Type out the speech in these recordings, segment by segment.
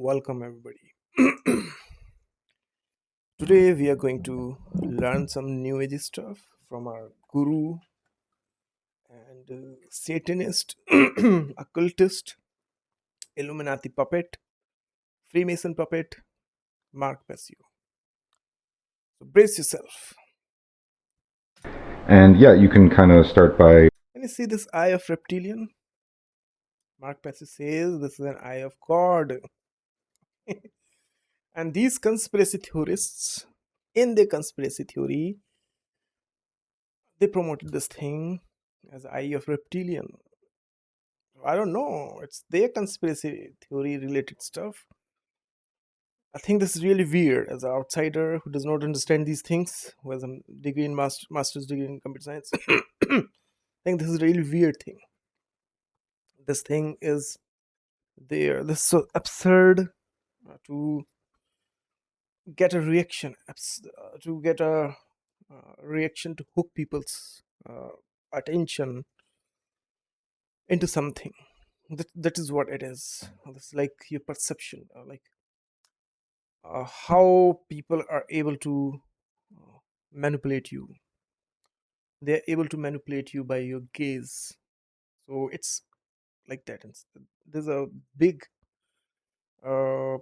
Welcome, everybody. Today, we are going to learn some new age stuff from our guru and Satanist, occultist, Illuminati puppet, Freemason puppet, Mark Passio. So, brace yourself. And yeah, you can kind of start by Can you see this eye of reptilian? Mark Passio says this is an eye of God. And these conspiracy theorists, in their conspiracy theory, they promoted this thing as eye of reptilian. I don't know. It's their conspiracy theory related stuff. I think this is really weird as an outsider who does not understand these things, who has a degree in master's degree in computer science. I think this is a really weird thing. This thing is there. This is so absurd to get a reaction, to get a reaction to hook people's attention into something. That is what it is. It's like your perception, like how people are able to manipulate you. They're able to manipulate you by your gaze. So it's like that. There's a big uh,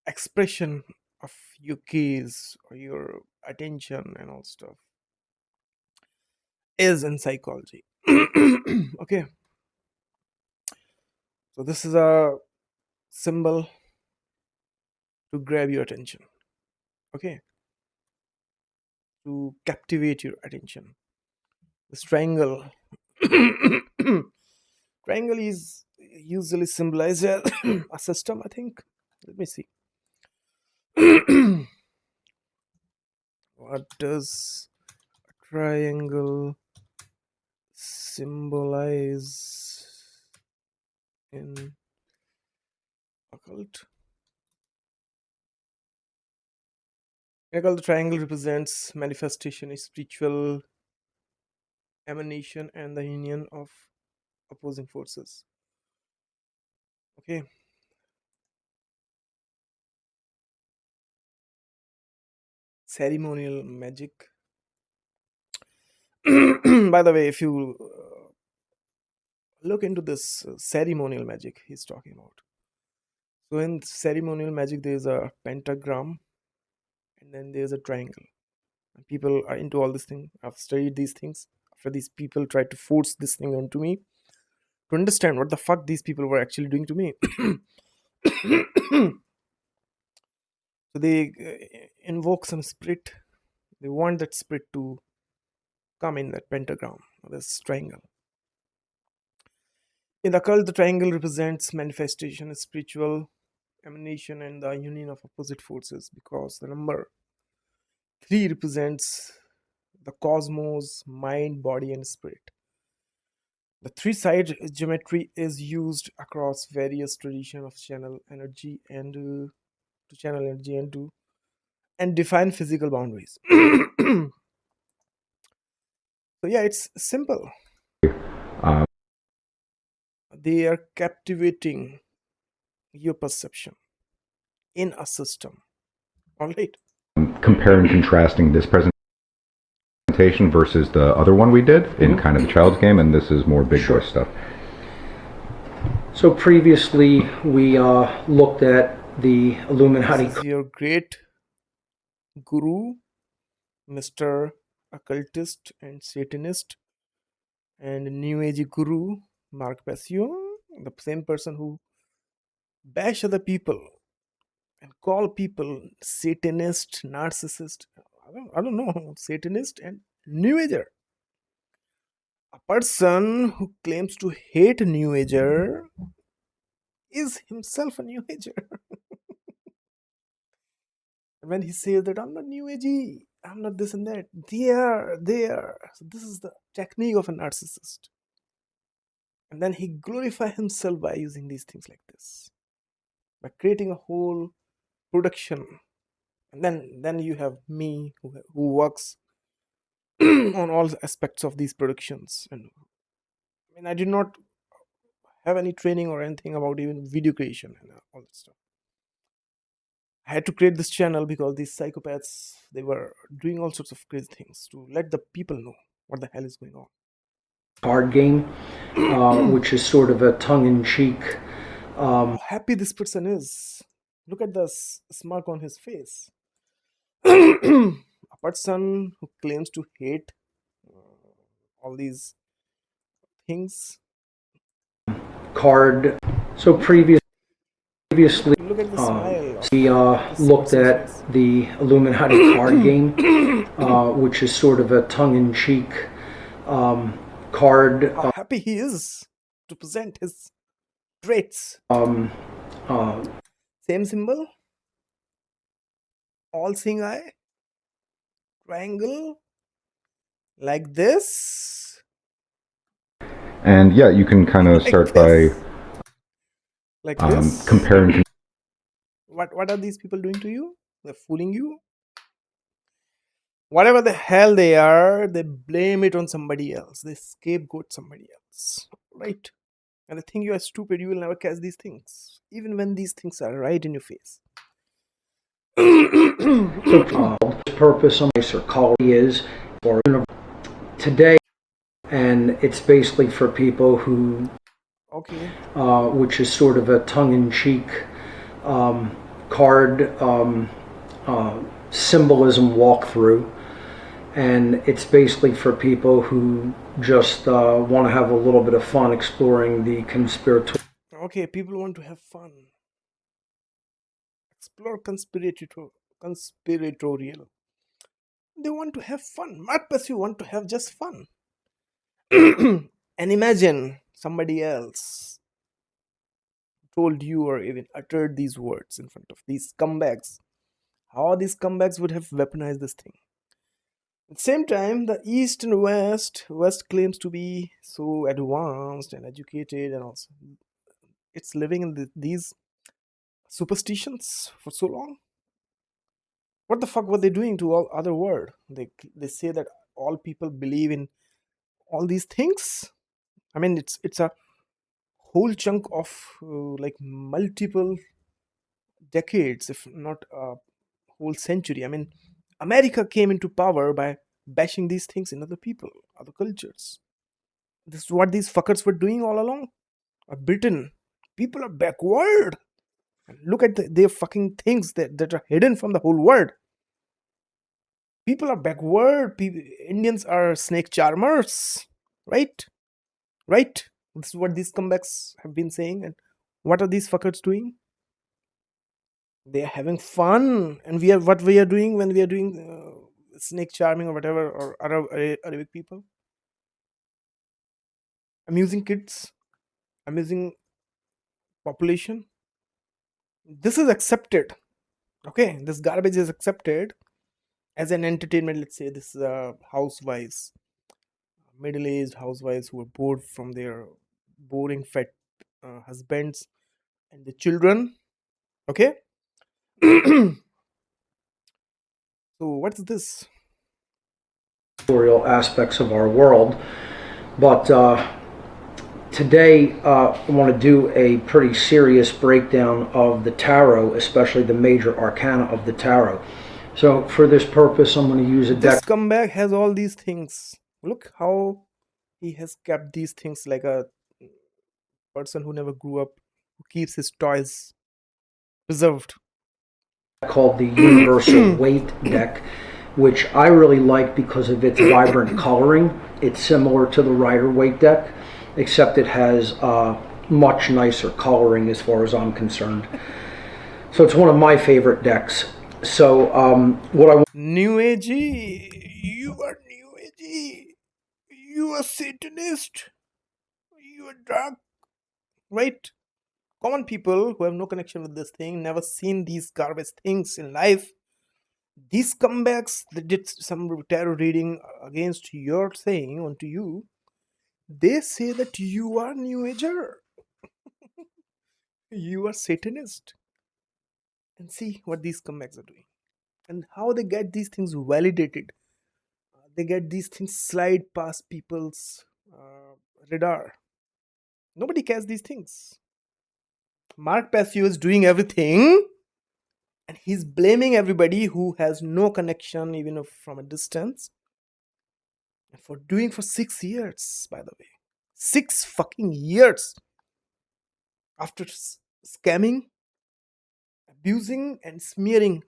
expression of your gaze or your attention and all stuff is in psychology. Okay, so this is a symbol to grab your attention. Okay, to captivate your attention. This triangle. Triangle is usually symbolized as a system, I think. Let me see. What does a triangle symbolize in occult? In occult, the triangle represents manifestation, a spiritual emanation, and the union of opposing forces. Okay. Ceremonial magic. By the way, if you look into this ceremonial magic he's talking about, so in ceremonial magic there's a pentagram and then there's a triangle, and people are into all this thing. I've studied these things after these people tried to force this thing onto me to understand what the fuck these people were actually doing to me. So they invoke some spirit. They want that spirit to come in that pentagram or this triangle. In the occult, the triangle represents manifestation, spiritual emanation, and the union of opposite forces, because the number 3 represents the cosmos, mind, body, and spirit. The three side geometry is used across various traditions of channel energy and to channel energy and define physical boundaries. So yeah, it's simple. um, They are captivating your perception in a system. All right. compare and contrasting this presentation versus the other one we did in kind of the child's game, and this is more big boy stuff. So previously we looked at the Illuminati. This is your great guru, Mr. Occultist and Satanist, and New Age guru, Mark Passio, the same person who bash other people and call people Satanist, narcissist. I don't know, Satanist and New Ager. A person who claims to hate New Ager is himself a New Ager. When he says that I'm not New Agey, I'm not this and that, they are. So this is the technique of a narcissist. And then he glorifies himself by using these things like this, by creating a whole production. And then you have me who works on all aspects of these productions. And I mean, I did not have any training or anything about even video creation and all that stuff. I had to create this channel because these psychopaths, they were doing all sorts of crazy things to let the people know what the hell is going on. Card game, which is sort of a tongue-in-cheek. How happy this person is. Look at the smirk on his face. A person who claims to hate all these things. Card. So previously, Look at the smile. we looked person's at face. the Illuminati card game, which is sort of a tongue-in-cheek card. How happy he is to present his traits. Same symbol, all seeing eye, triangle, like this, And yeah, you can kind of like start this, by like this. comparing. What are these people doing to you? They're fooling you. Whatever the hell they are, they blame it on somebody else. They scapegoat somebody else, right? And they think you are stupid. You will never catch these things, even when these things are right in your face. So purpose of nicer color is for today, and it's basically for people who, Okay. which is sort of a tongue-in-cheek card symbolism walkthrough, and it's basically for people who just want to have a little bit of fun exploring the conspiratorial. Okay, people want to have fun. Explore conspiratorial. They want to have fun. Not Passio want to have just fun. And imagine somebody else told you or even uttered these words in front of these scumbags. How these scumbags would have weaponized this thing. At the same time, the East and West claims to be so advanced and educated, and also it's living in these superstitions for so long. What the fuck were they doing to all other world? They say that all people believe in all these things. I mean, it's a whole chunk of like multiple decades, if not a whole century. I mean, America came into power by bashing these things in other people, other cultures. This is what these fuckers were doing all along. Britain, people are backward. Look at their fucking things that are hidden from the whole world. People are backward. Indians are snake charmers, right? Right? This is what these comebacks have been saying. And what are these fuckers doing? They are having fun, and what we are doing when we are doing snake charming or whatever, or Arabic people, amusing kids, amusing population. This is accepted. Okay, this garbage is accepted as an entertainment. Let's say this housewives, middle-aged housewives who are bored from their boring fat husbands and the children. Okay. So what's this? Aspects of our world, but today I want to do a pretty serious breakdown of the tarot, especially the major arcana of the tarot. So for this purpose, I'm going to use a This deck. comeback has all these things. Look how he has kept these things like a person who never grew up, who keeps his toys preserved. Called the Universal Weight deck, which I really like because of its vibrant coloring. It's similar to the Rider-Waite deck, except it has much nicer coloring as far as I'm concerned. So it's one of my favorite decks. So what I New Agey, you are New Agey. You are Satanist. You are dark, right? Common people who have no connection with this thing, never seen these garbage things in life. These comebacks, they did some tarot reading against your thing onto you. They say that you are New Ager. You are Satanist. And see what these comebacks are doing. And how they get these things validated. They get these things slide past people's radar. Nobody cares these things. Mark Passio is doing everything, and he's blaming everybody who has no connection, even if from a distance, for doing for 6 years, by the way. 6 fucking years after scamming, abusing, and smearing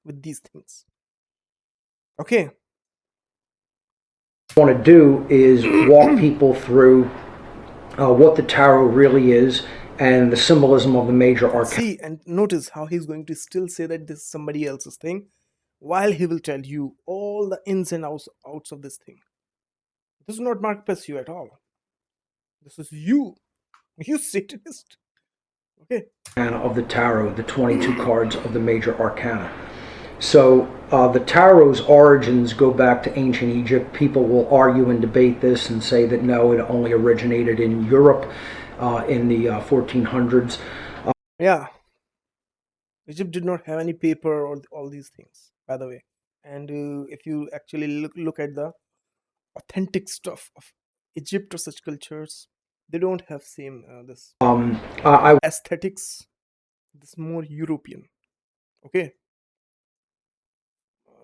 with these things. Okay. What I want to do is walk people through what the tarot really is and the symbolism of the major arcana. See and notice how he's going to still say that this is somebody else's thing, while he will tell you all the ins and outs of this thing. This is not Mark Passio at all. This is you Satanist. Okay. Of the tarot, the 22 cards of the major arcana. So the tarot's origins go back to ancient Egypt. People will argue and debate this and say that no, it only originated in Europe in the 1400s. Yeah. Egypt did not have any paper or all these things, by the way. And if you actually look at the authentic stuff of Egypt or such cultures, they don't have same this I aesthetics. This more European. Okay.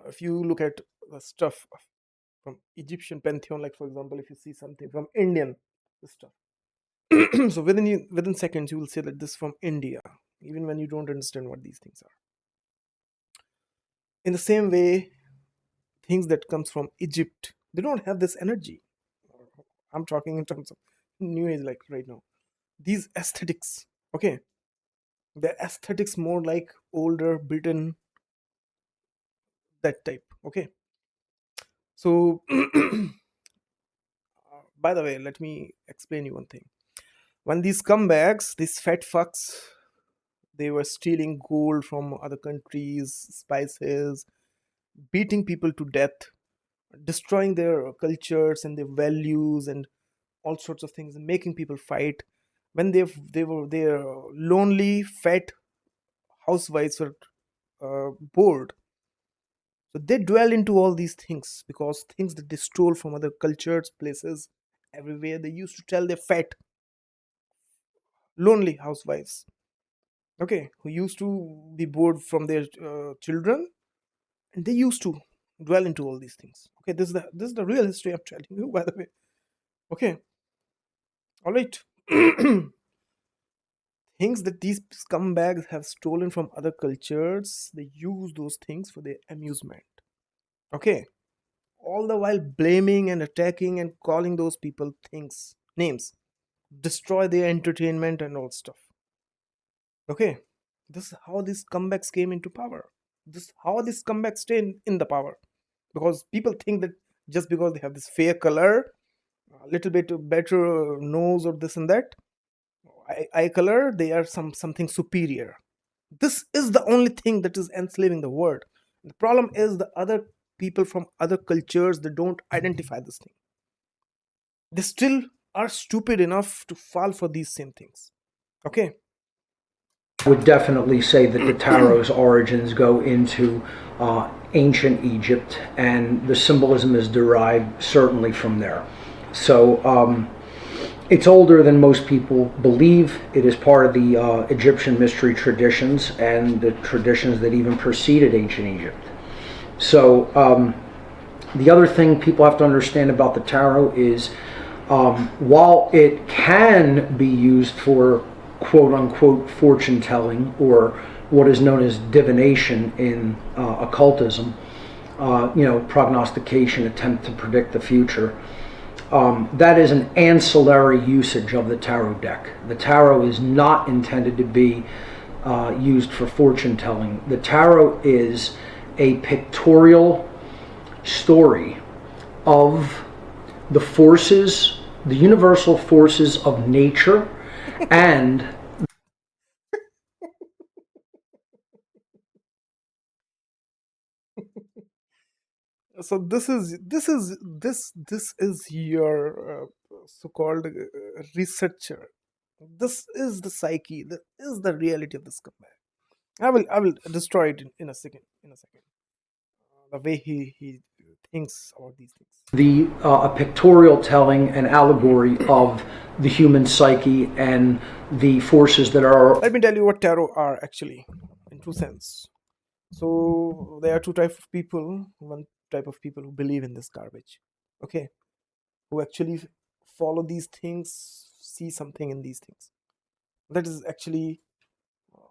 If you look at the stuff from Egyptian pantheon, like for example, if you see something from Indian stuff, so within seconds you will say that this is from India, even when you don't understand what these things are. In the same way, things that comes from Egypt, they don't have this energy. I'm talking in terms of new age, like right now. These aesthetics, okay, the aesthetics more like older Britain, that type. Okay, so by the way, let me explain you one thing. When these scumbags, these fat fucks, they were stealing gold from other countries, spices, beating people to death, destroying their cultures and their values and all sorts of things, and making people fight. When they were their lonely, fat housewives were bored, so they dwell into all these things, because things that they stole from other cultures, places, everywhere, they used to tell their fat, lonely housewives, okay, who used to be bored from their children, and they used to dwell into all these things. Okay, this is the real history I'm telling you, by the way. Okay, all right. Things that these scumbags have stolen from other cultures, they use those things for their amusement. Okay, all the while blaming and attacking and calling those people things names, destroy their entertainment and all stuff. Okay, this is how these comebacks came into power. This is how these comebacks stay in the power, because people think that just because they have this fair color, a little bit better nose or this and that eye color, they are something superior. This is the only thing that is enslaving the world. The problem is the other people from other cultures, they don't identify this thing. They still are stupid enough to fall for these same things. Okay. would definitely say that the tarot's origins go into ancient Egypt, and the symbolism is derived certainly from there. So it's older than most people believe. It is part of the Egyptian mystery traditions and the traditions that even preceded ancient Egypt. So the other thing people have to understand about the tarot is while it can be used for quote unquote fortune telling, or what is known as divination in occultism, prognostication, attempt to predict the future, that is an ancillary usage of the tarot deck. The tarot is not intended to be used for fortune telling. The tarot is a pictorial story of the forces, the universal forces of nature, and So this is your so-called researcher. This is the psyche. This is the reality of this comeback. I will destroy it in a second. The way he thinks about these things. The a pictorial telling and allegory of the human psyche and the forces that are. Let me tell you what tarot are actually, in true sense. So there are two types of people. One type of people who believe in this garbage, okay, who actually follow these things, see something in these things. That is actually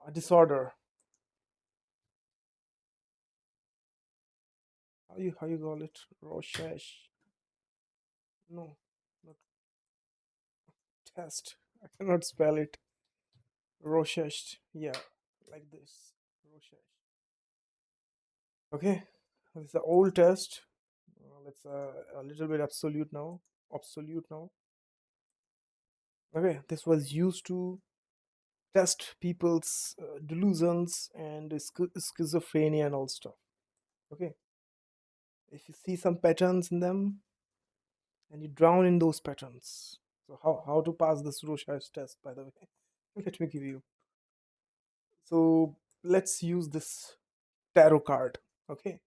a disorder. How you call it? Roshesh? No, not test. I cannot spell it. Roshesh. Yeah, like this. Roshesh. Okay, this is the old test. Let's a little bit absolute now. Absolute now. Okay, this was used to test people's delusions and schizophrenia and all stuff. Okay, if you see some patterns in them and you drown in those patterns. So how to pass this Rorschach test, by the way? Let me give you. So let's use this tarot card. Okay,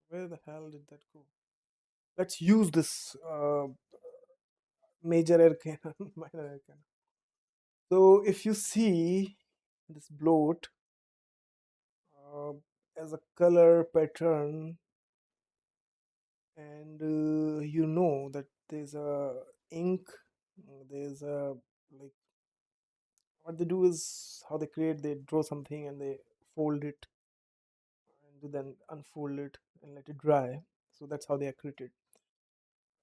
where the hell did that go? Let's use this major arcana, minor arcana. So if you see this bloat uh, as a color pattern, and you know that there's a ink, there's a, like, what they do is how they create, they draw something and they fold it and then unfold it and let it dry. So that's how they are created.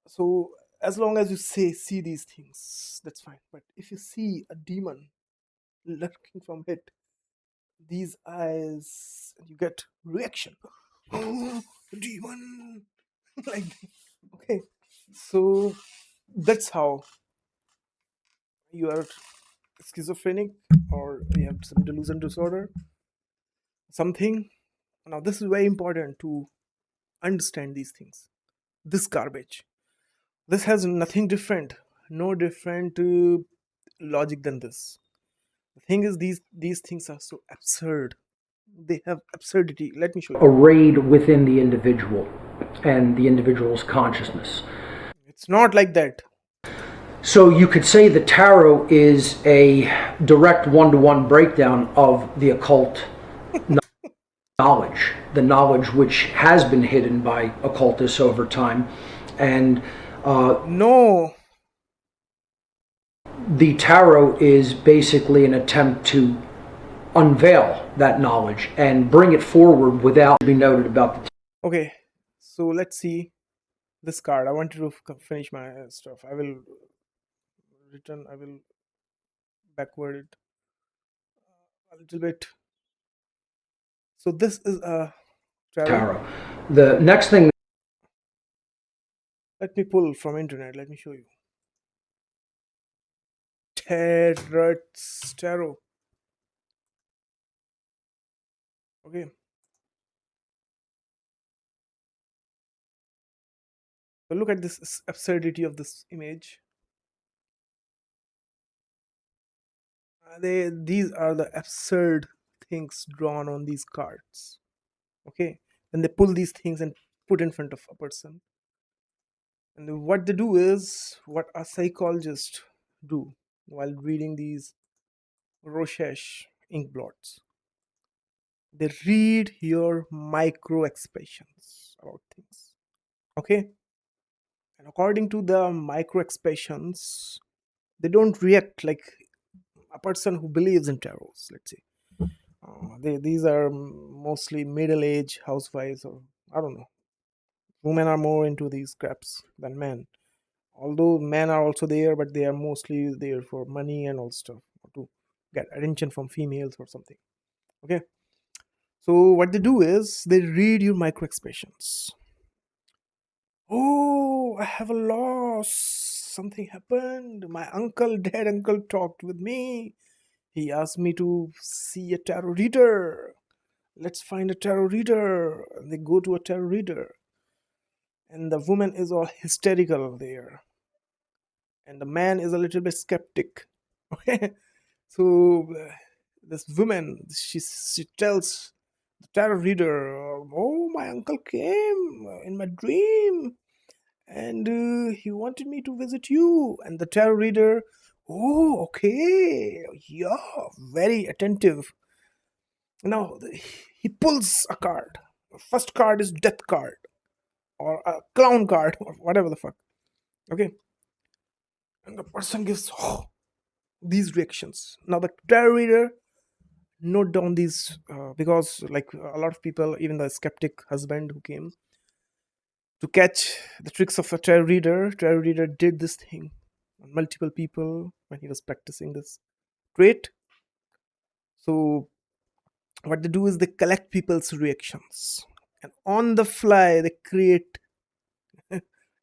So as long as you see these things, that's fine. But if you see a demon lurking from it, these eyes, you get reaction. Oh, demon! Like this. Okay, so that's how you are schizophrenic or you have some delusion disorder, something. Now this is very important to understand these things. This garbage, this has nothing different, no different logic than this. The thing is, these things are so absurd, they have absurdity. Let me show you. Arrayed within the individual and the individual's consciousness. It's not like that. So you could say the tarot is a direct one-to-one breakdown of the occult knowledge, the knowledge which has been hidden by occultists over time. And No, the tarot is basically an attempt to unveil that knowledge and bring it forward without being noted about the. okay, so let's see this card. I wanted to finish my stuff. I will backward it a little bit. So this is a tarot. The next thing. Let me pull from internet. Let me show you. Tarot. Okay. So look at this absurdity of this image. These are the absurd things drawn on these cards. Okay. And they pull these things and put in front of a person. And what they do is what a psychologist do while reading these Rorschach ink blots. They read your micro expressions about things. Okay, and according to the micro expressions, they don't react like a person who believes in tarots, let's say. These are mostly middle-aged housewives, or I don't know. Women are more into these scraps than men, although men are also there, but they are mostly there for money and all stuff, to get attention from females or something. Okay, so what they do is they read your micro expressions. Oh, I have a loss. Something happened. My dead uncle, talked with me. He asked me to see a tarot reader. Let's find a tarot reader. And they go to a tarot reader. And the woman is all hysterical there. And the man is a little bit skeptic. Okay. So this woman, she tells The tarot reader, oh, my uncle came in my dream and he wanted me to visit you. And the tarot reader, oh, okay, yeah, very attentive. Now he pulls a card. The first card is death card or a clown card or whatever the fuck. Okay, and the person gives these reactions. Now the tarot reader note down these because like a lot of people, even the skeptic husband who came to catch the tricks of a tarot reader did this thing on multiple people when he was practicing this trait. So what they do is they collect people's reactions and on the fly they create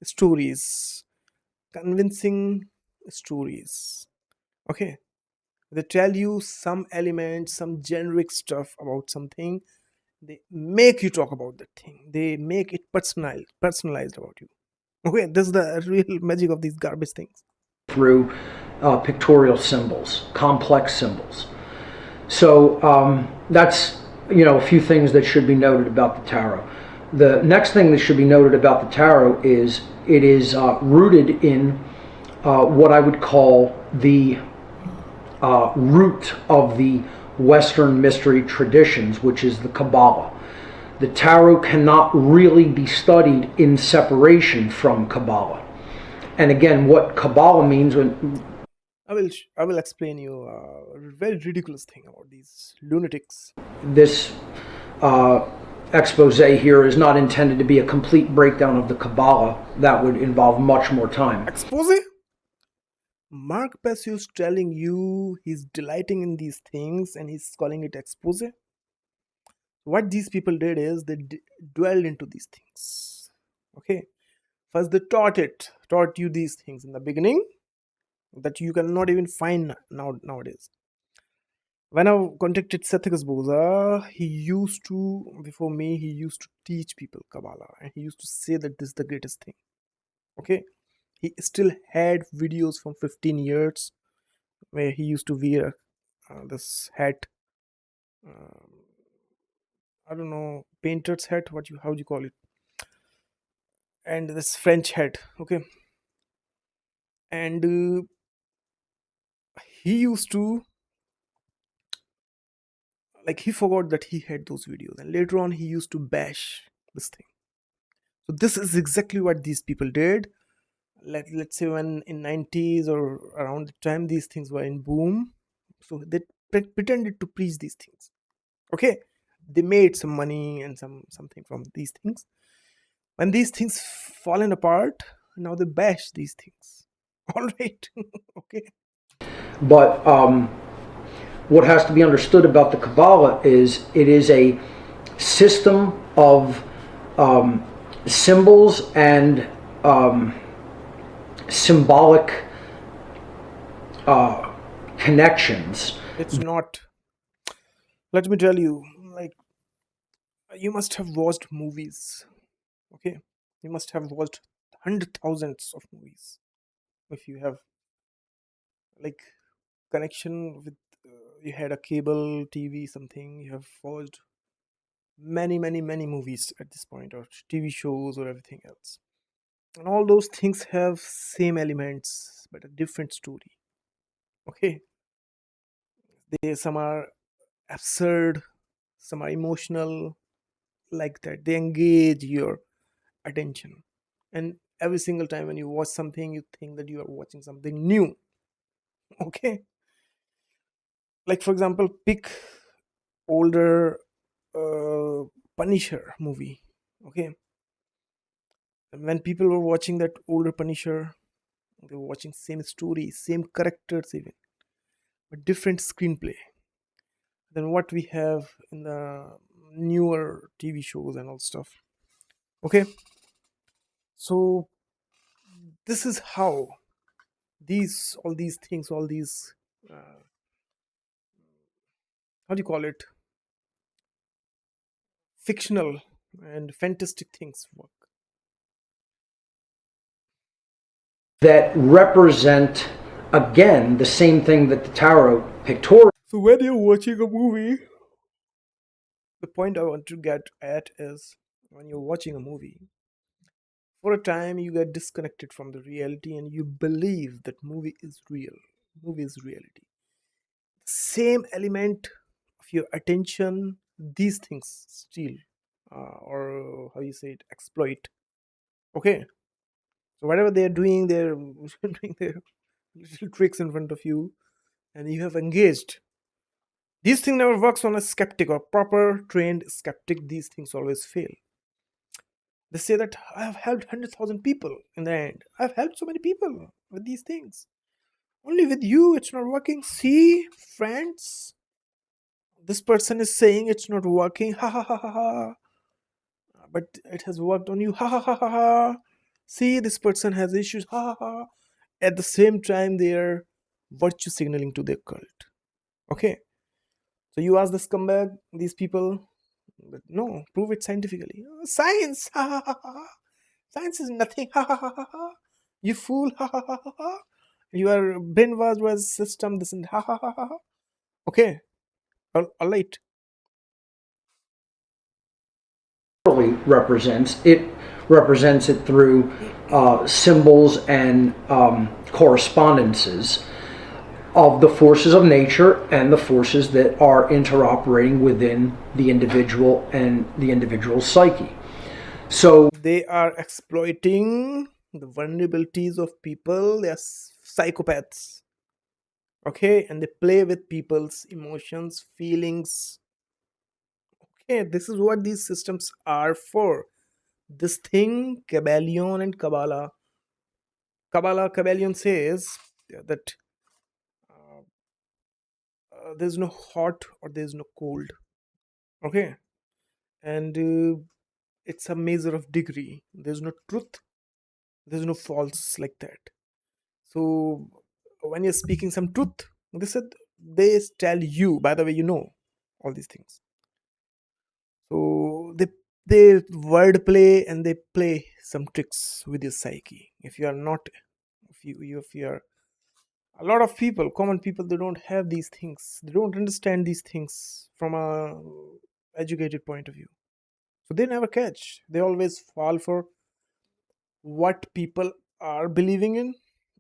stories, convincing stories. Okay, they tell you some elements, some generic stuff about something. They make you talk about that thing. They make it personalized about you. Okay, this is the real magic of these garbage things. through pictorial symbols, complex symbols. So that's a few things that should be noted about the tarot. The next thing that should be noted about the tarot is it is rooted in what I would call the root of the Western mystery traditions, which is the Kabbalah. The tarot cannot really be studied in separation from Kabbalah. And again, what Kabbalah means when I will explain you a very ridiculous thing about these lunatics. this expose here is not intended to be a complete breakdown of the Kabbalah. That would involve much more time. Expose? Mark Passio is telling you he's delighting in these things and he's calling it expose. What these people did is they dwelled into these things. Okay, first they taught you these things in the beginning that you cannot even find nowadays. When I contacted Sathyakas Boza, he used to, before me, he used to teach people Kabbalah and he used to say that this is the greatest thing. Okay, he still had videos from 15 years where he used to wear this hat. I don't know, painter's hat, how do you call it? And this French hat, okay. And he used to, like, he forgot that he had those videos, and later on he used to bash this thing. So this is exactly what these people did. Let's say when in 90s or around the time these things were in boom, so they pretended to preach these things. Okay, they made some money and something from these things. When these things fallen apart, now they bash these things. All right. Okay. But what has to be understood about the Kabbalah is it is a system of symbols and symbolic connections. It's not. Let me tell you, like, you must have watched movies. Okay, you must have watched thousands of movies. If you have like connection with, you had a cable TV, something, you have watched many movies at this point, or TV shows, or everything else. And all those things have same elements but a different story. Okay, some are absurd, some are emotional, like that. They engage your attention, and every single time when you watch something, you think that you are watching something new. Okay, like for example, pick older Punisher movie. Okay, and when people were watching that older Punisher, they were watching same story, same characters even, but different screenplay than what we have in the newer TV shows and all stuff. Okay, so this is how all these things, all these how do you call it, fictional and fantastic things work. That represent, again, the same thing that the tarot pictorial. So when you're watching a movie, The point I want to get at is when you're watching a movie, for a time you get disconnected from the reality and you believe that movie is real. Movie is reality. Same element of your attention, these things steal, or how you say it, exploit. Okay, so whatever they're doing, they're doing their little tricks in front of you, and you have engaged. These thing never works on a skeptic or proper trained skeptic. These things always fail. They say that I have helped 100,000 people in the end. I've helped so many people with these things. Only with you, it's not working. See, friends, this person is saying it's not working. Ha ha ha ha ha. But it has worked on you. Ha ha ha ha ha. See, this person has issues. Ha ha ha. At the same time, they are virtue signaling to their cult. Okay. So you ask the scumbag, these people, but no, prove it scientifically. Science, ha ha ha ha. Science is nothing, ha ha ha ha ha. You fool, ha ha ha ha ha. Your brainwash was system, this and ha ha ha ha ha. Okay, all right. Represents it through symbols and correspondences of the forces of nature and the forces that are interoperating within the individual and the individual's psyche. So they are exploiting the vulnerabilities of people. They are psychopaths. Okay, and they play with people's emotions, feelings. Okay, this is what these systems are for. This thing, Kabbalion and Kabbalah. Kabbalion says that there's no hot or there's no cold. Okay, and it's a measure of degree. There's no truth, there's no false like that. So when you're speaking some truth, they tell you, by the way, you know all these things. So they word play and they play some tricks with your psyche. If you are not, if you are, a lot of people, common people, they don't have these things. They don't understand these things from a educated point of view. So they never catch. They always fall for what people are believing in,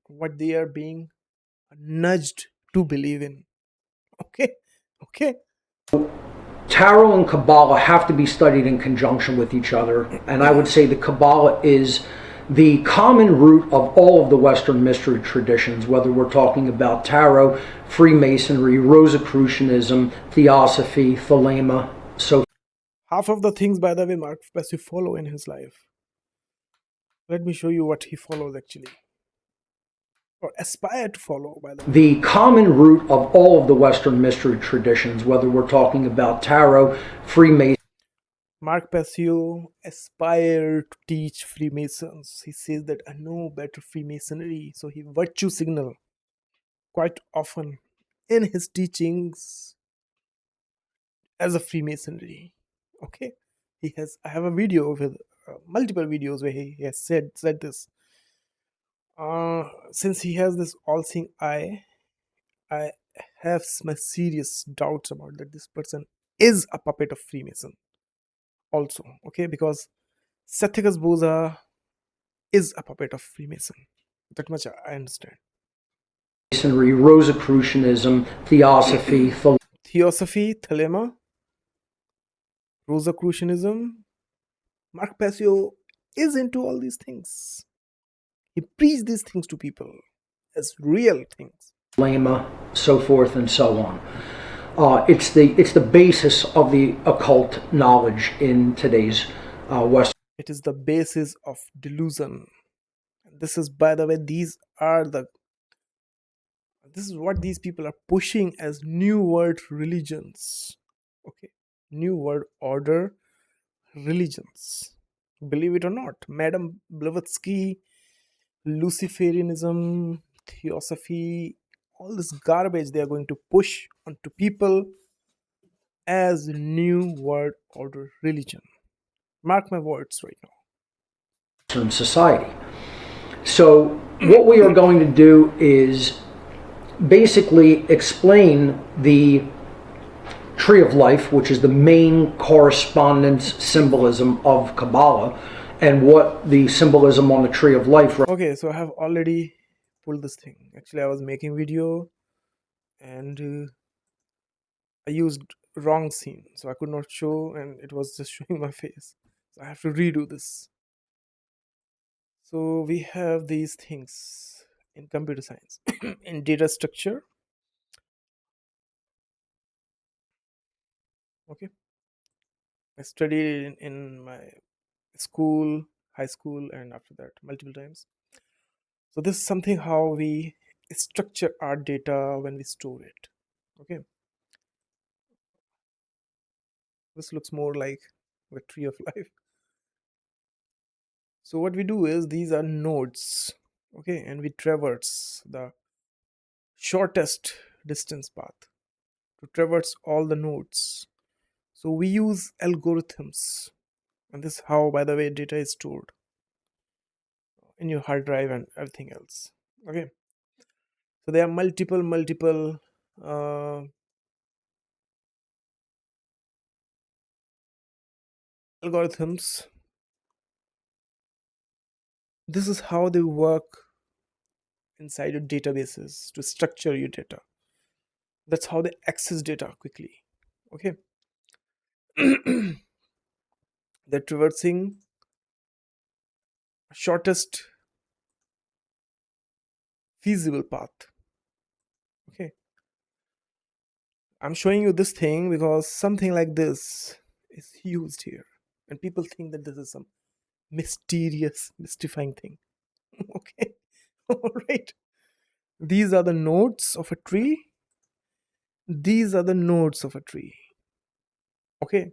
what they are being nudged to believe in. Okay. Tarot and Kabbalah have to be studied in conjunction with each other, and I would say the Kabbalah is the common root of all of the Western mystery traditions, whether we're talking about Tarot, Freemasonry, Rosicrucianism, Theosophy, Thelema. So half of the things, by the way, Mark Passio follow in his life. Let me show you what he follows actually, or aspire to follow, by the way. The common root of all of the Western mystery traditions, whether we're talking about Tarot, Freemasonry, Mark Passio aspired to teach Freemasons. He says that I know better Freemasonry, so he virtue signal quite often in his teachings as a Freemasonry. Okay, I have a video with multiple videos where he has said this. Since he has this all-seeing eye, I have my serious doubts about that this person is a puppet of Freemason also. Okay, because Satyagaz Boza is a puppet of Freemason. That much I understand. Rosicrucianism, Theosophy, Thelema, Rosicrucianism. Mark Passio is into all these things. He preached these things to people as real things. Thelema, so forth and so on. It's the basis of the occult knowledge in today's West. It is the basis of delusion. This is, by the way, this is what these people are pushing as new world religions. Okay, new world order religions. Believe it or not, Madame Blavatsky, Luciferianism, Theosophy, all this garbage they are going to push onto people as new world order religion. Mark my words right now. Western society. So what we are going to do is basically explain the tree of life, which is the main correspondence symbolism of Kabbalah, and what the symbolism on the tree of life. Okay, so I have already pulled this thing. Actually, I was making video and I used wrong scene, so I could not show, and it was just showing my face. So I have to redo this. So we have these things in computer science, in data structure. Okay, I studied in my school, high school, and after that multiple times. So this is something how we structure our data when we store it. Okay, this looks more like the tree of life. So what we do is, these are nodes, okay, and we traverse the shortest distance path to traverse all the nodes. So we use algorithms, and this is how, by the way, data is stored in your hard drive and everything else. Okay, so there are multiple uh, algorithms. This is how they work inside your databases to structure your data. That's how they access data quickly. Okay, they're traversing shortest feasible path. Okay, I'm showing you this thing because something like this is used here, and people think that this is some mysterious, mystifying thing. Okay, all right. These are the nodes of a tree. These are the nodes of a tree. Okay,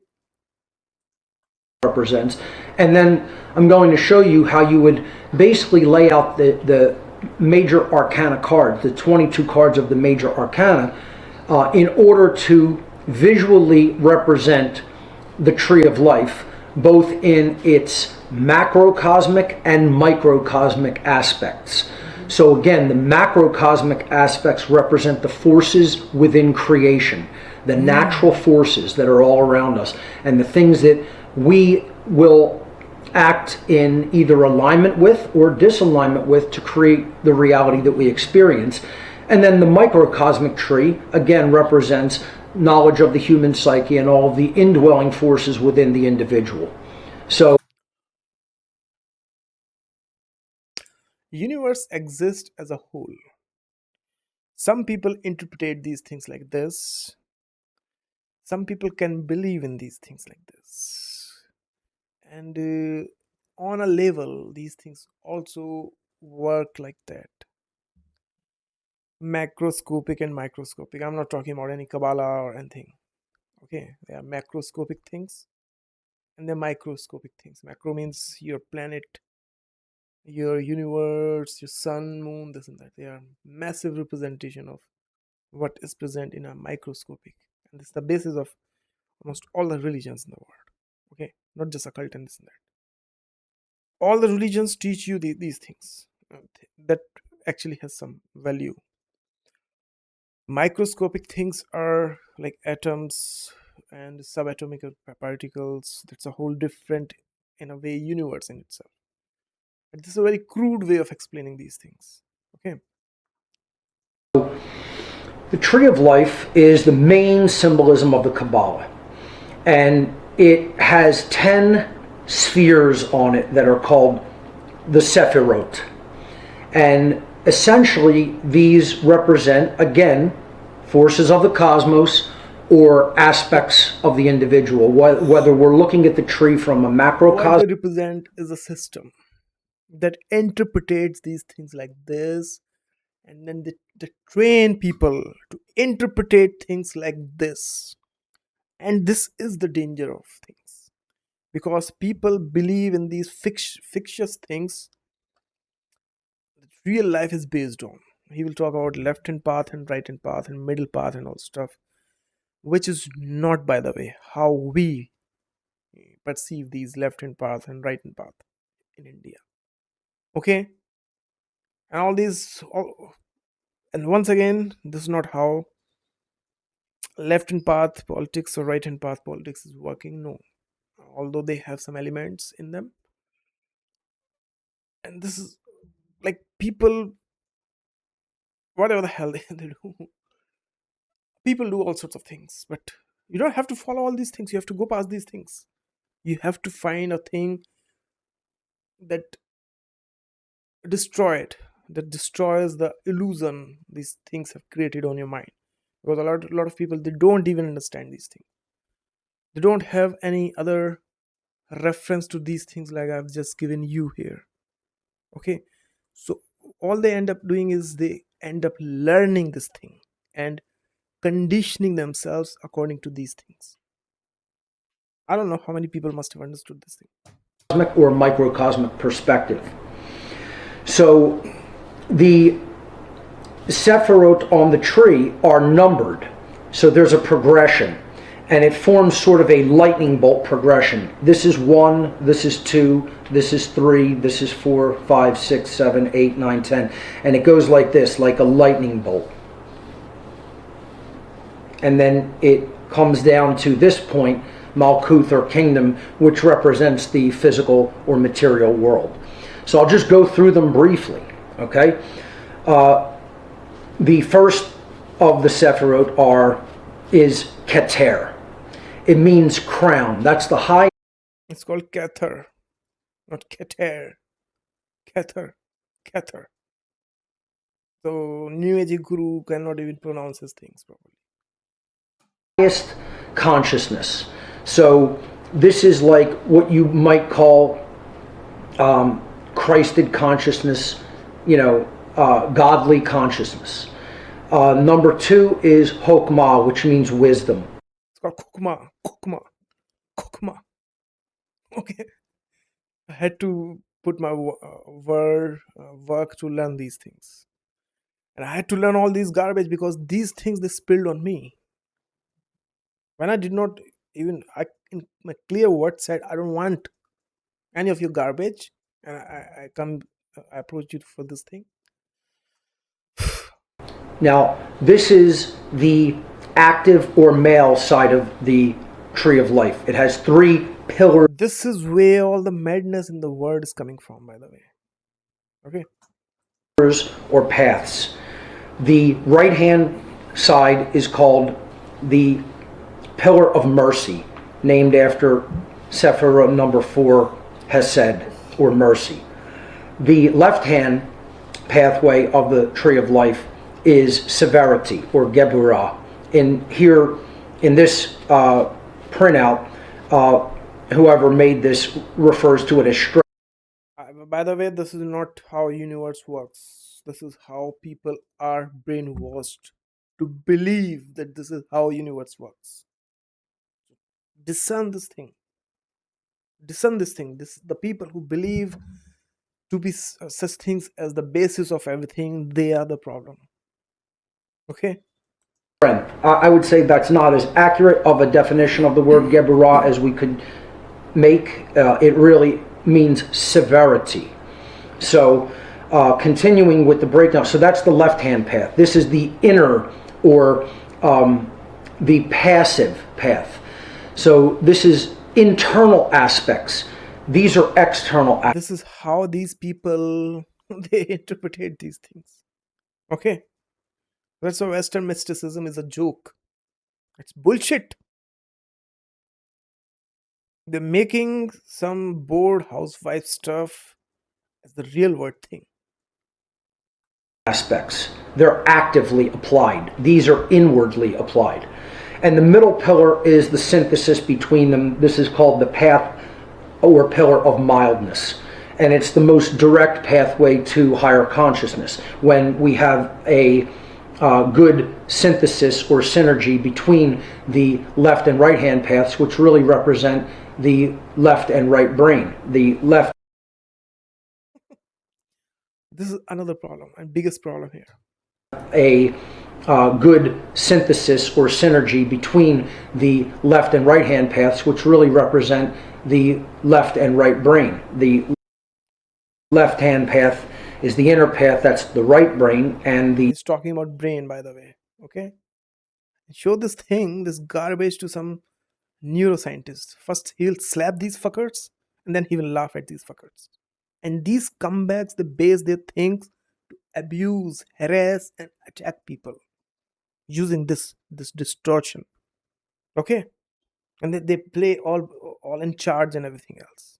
Represents. And then I'm going to show you how you would basically lay out the major arcana cards, the 22 cards of the major arcana, in order to visually represent the tree of life, both in its macrocosmic and microcosmic aspects. So again, the macrocosmic aspects represent the forces within creation, the natural forces that are all around us, and the things that we will act in either alignment with or disalignment with to create the reality that we experience. And then the microcosmic tree, again, represents knowledge of the human psyche and all of the indwelling forces within the individual. So universe exists as a whole. Some people interpret these things like this. Some people can believe in these things like this. And on a level, these things also work like that. Macroscopic and microscopic. I'm not talking about any Kabbalah or anything. Okay, they are macroscopic things and they're microscopic things. Macro means your planet, your universe, your sun, moon, this and that. They are massive representation of what is present in a microscopic. And this is the basis of almost all the religions in the world. Okay, not just occult and this and that. All the religions teach you these things. That actually has some value. Microscopic things are like atoms and subatomic particles. That's a whole different, in a way, universe in itself. But this is a very crude way of explaining these things. Okay, the tree of life is the main symbolism of the Kabbalah. And it has 10 spheres on it that are called the Sephirot. And essentially, these represent, again, forces of the cosmos or aspects of the individual. Whether we're looking at the tree from a what macrocosm, they represent is a system that interprets these things like this, and then they train people to interpret things like this. And this is the danger of things, because people believe in these fictitious things that real life is based on. He will talk about left hand path and right hand path and middle path and all stuff, which is not, by the way, how we perceive these left hand path and right hand path in India. Okay, and all these, and once again, this is not how left hand path politics or right hand path politics is working. No, although they have some elements in them, and this is like people, whatever the hell they do, people do all sorts of things, but you don't have to follow all these things. You have to go past these things. You have to find a thing that that destroys the illusion these things have created on your mind. Because a lot of people, they don't even understand these things. They don't have any other reference to these things like I've just given you here. Okay, so all they end up doing is they end up learning this thing and conditioning themselves according to these things. I don't know how many people must have understood this thing. Cosmic or microcosmic perspective. So the Sephirot on the tree are numbered. So there's a progression, and it forms sort of a lightning bolt progression. This is 1, this is 2, this is 3, this is 4, 5, 6, 7, 8, 9, 10. And it goes like this, like a lightning bolt. And then it comes down to this point, Malkuth or kingdom, which represents the physical or material world. So I'll just go through them briefly, okay? The first of the Sephirot is Keter. It means crown. That's the high. It's called Kether, not Keter. Kether. So New Age guru cannot even pronounce his things properly. Highest consciousness. So this is like what you might call Christed consciousness, godly consciousness. Number 2 is Hokmah, which means wisdom. It's called Kukma. Okay, I had to put my work to learn these things, and I had to learn all these garbage because these things they spilled on me. When I did not even, in my clear word said, I don't want any of your garbage, and I approached you for this thing. Now, this is the active or male side of the tree of life. It has 3 pillars. This is where all the madness in the world is coming from, by the way. Okay. Or paths. The right hand side is called the pillar of mercy, named after Sephirah number 4, Hesed, or mercy. The left hand pathway of the tree of life is severity, or Geburah. In this printout, whoever made this refers to it as strength. By the way, this is not how universe works. This is how people are brainwashed to believe that this is how universe works. Discern this thing. The people who believe to be such things as the basis of everything, they are the problem. Okay. I would say that's not as accurate of a definition of the word Geburah as we could make. It really means severity. So continuing with the breakdown, so that's the left-hand path. This is the inner, or the passive path. So this is internal aspects. These are external aspects. This is how these people, they interpret these things. Okay. That's why Western mysticism is a joke. It's bullshit. They're making some bored housewife stuff as the real world thing. Aspects. They're actively applied. These are inwardly applied. And the middle pillar is the synthesis between them. This is called the path or pillar of mildness. And it's the most direct pathway to higher consciousness. When we have a good synthesis or synergy between the left and right hand paths, which really represent the left and right brain. The left. This is another problem, and biggest problem here. A good synthesis or synergy between the left and right hand paths, which really represent the left and right brain. The left hand path is the inner path, that's the right brain, and He's talking about brain, by the way. Okay. Show this thing, this garbage to some neuroscientist. First, he'll slap these fuckers, and then he will laugh at these fuckers. And these comebacks, they base their things to abuse, harass, and attack people using this distortion. Okay, and they play all in charge and everything else.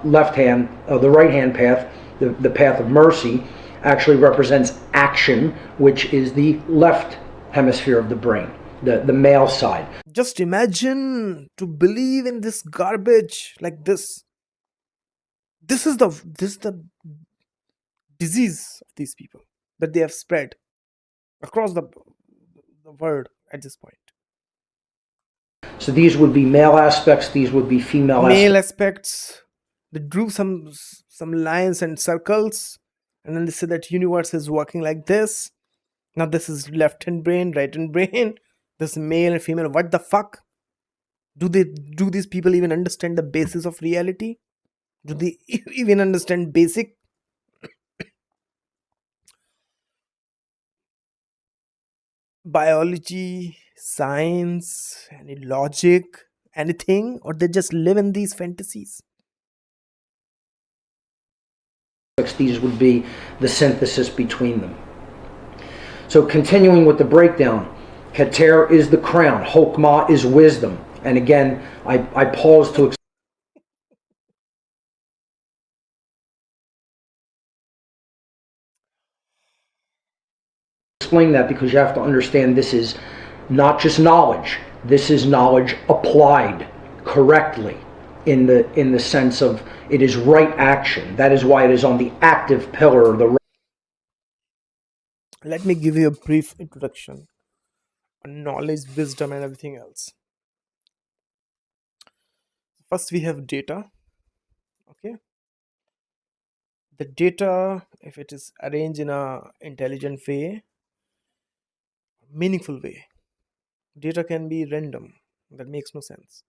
Left hand, the right hand path, the path of mercy, actually represents action, which is the left hemisphere of the brain, the male side. Just imagine to believe in this garbage like this. This is the disease of these people that they have spread across the world at this point. So these would be male aspects, these would be female Male aspects. aspects, they drew some lines and circles, and then they said that universe is working like this. Now this is left hand brain, right hand brain, this male and female. What the fuck? Do these people even understand the basis of reality? Do they even understand basic biology, science, any logic, anything, or they just live in these fantasies? These would be the synthesis between them. So continuing with the breakdown, Keter is the crown, Hokmah is wisdom. And again, I pause to explain that, because you have to understand this is not just knowledge. This is knowledge applied correctly in the sense of it is right action. That is why it is on the active pillar, the Let me give you a brief introduction on knowledge, wisdom, and everything else. First, we have data. Okay, the data, if it is arranged in a intelligent way, meaningful way, data can be random. That makes no sense.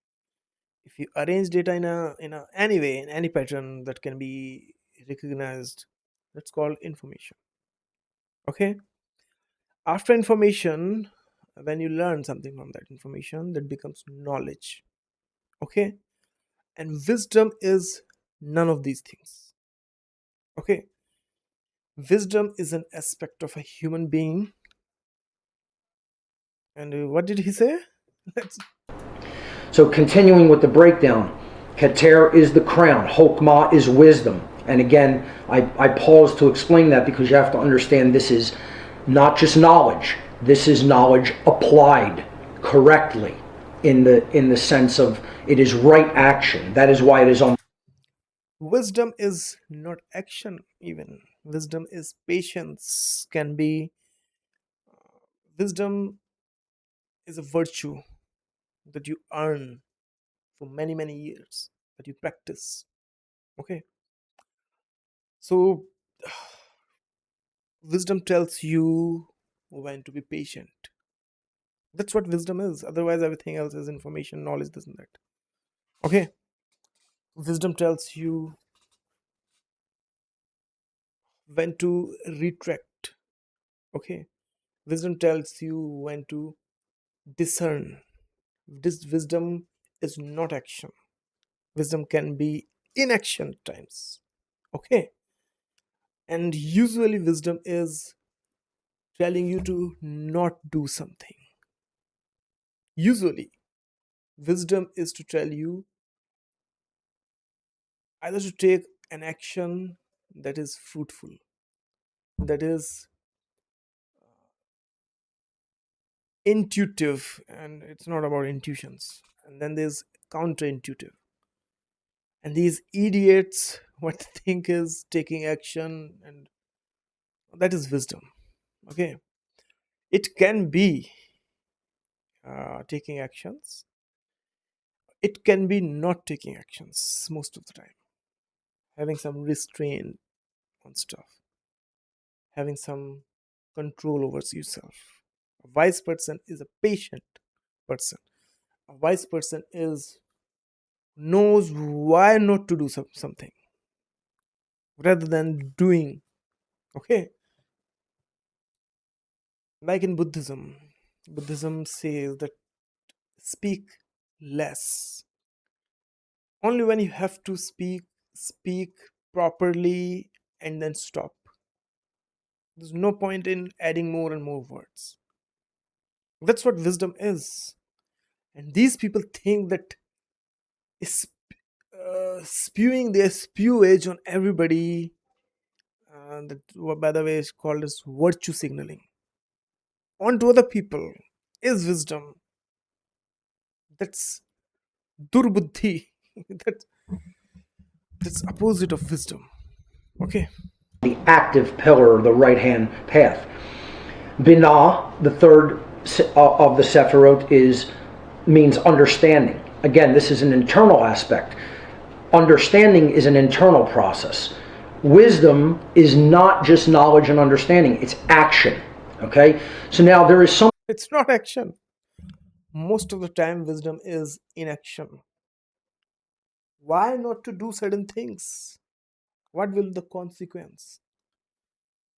If you arrange data in a any way, in any pattern that can be recognized, that's called information. Okay, after information, when you learn something from that information, that becomes knowledge. Okay, and wisdom is none of these things. Okay, wisdom is an aspect of a human being. And what did he say? Let's So continuing with the breakdown, Keter is the crown, Hokmah is wisdom. And again, I pause to explain that, because you have to understand this is not just knowledge. This is knowledge applied correctly in the sense of it is right action. That is why it is on. wisdom is not action. Even wisdom is patience. Can be wisdom is a virtue that you earn for many years, that you practice. Okay, so wisdom tells you when to be patient. That's what wisdom is. Otherwise, everything else is information, knowledge, this and that. Okay, wisdom tells you when to retract. Okay, wisdom tells you when to discern. This wisdom is not action. Wisdom can be inaction at times. Okay, and usually wisdom is telling you to not do something. Usually wisdom is to tell you either to take an action that is fruitful, that is intuitive, and it's not about intuitions. And then there's counterintuitive. And these idiots, what they think is taking action, and that is wisdom. Okay, it can be taking actions, it can be not taking actions most of the time, having some restraint on stuff, having some control over yourself. A wise person is a patient person. A wise person is knows why not to do something rather than doing. Okay, Like in Buddhism, Buddhism says that speak less. Only when you have to speak, speak properly and then stop. There's no point in adding more and more words. That's what wisdom is. And these people think that spewing their spewage on everybody, that by the way is called as virtue signaling onto other people, is wisdom. That's durbuddhi. that, that's opposite of wisdom. Okay. The active pillar, the right-hand path. Binah, the third of the Sephirot, means understanding. Again, this is an internal aspect. Understanding is an internal process. Wisdom is not just knowledge and understanding, it's action. Okay? So now there is some. It's not action. Most of the time, wisdom is inaction. Why not to do certain things? What will the consequence?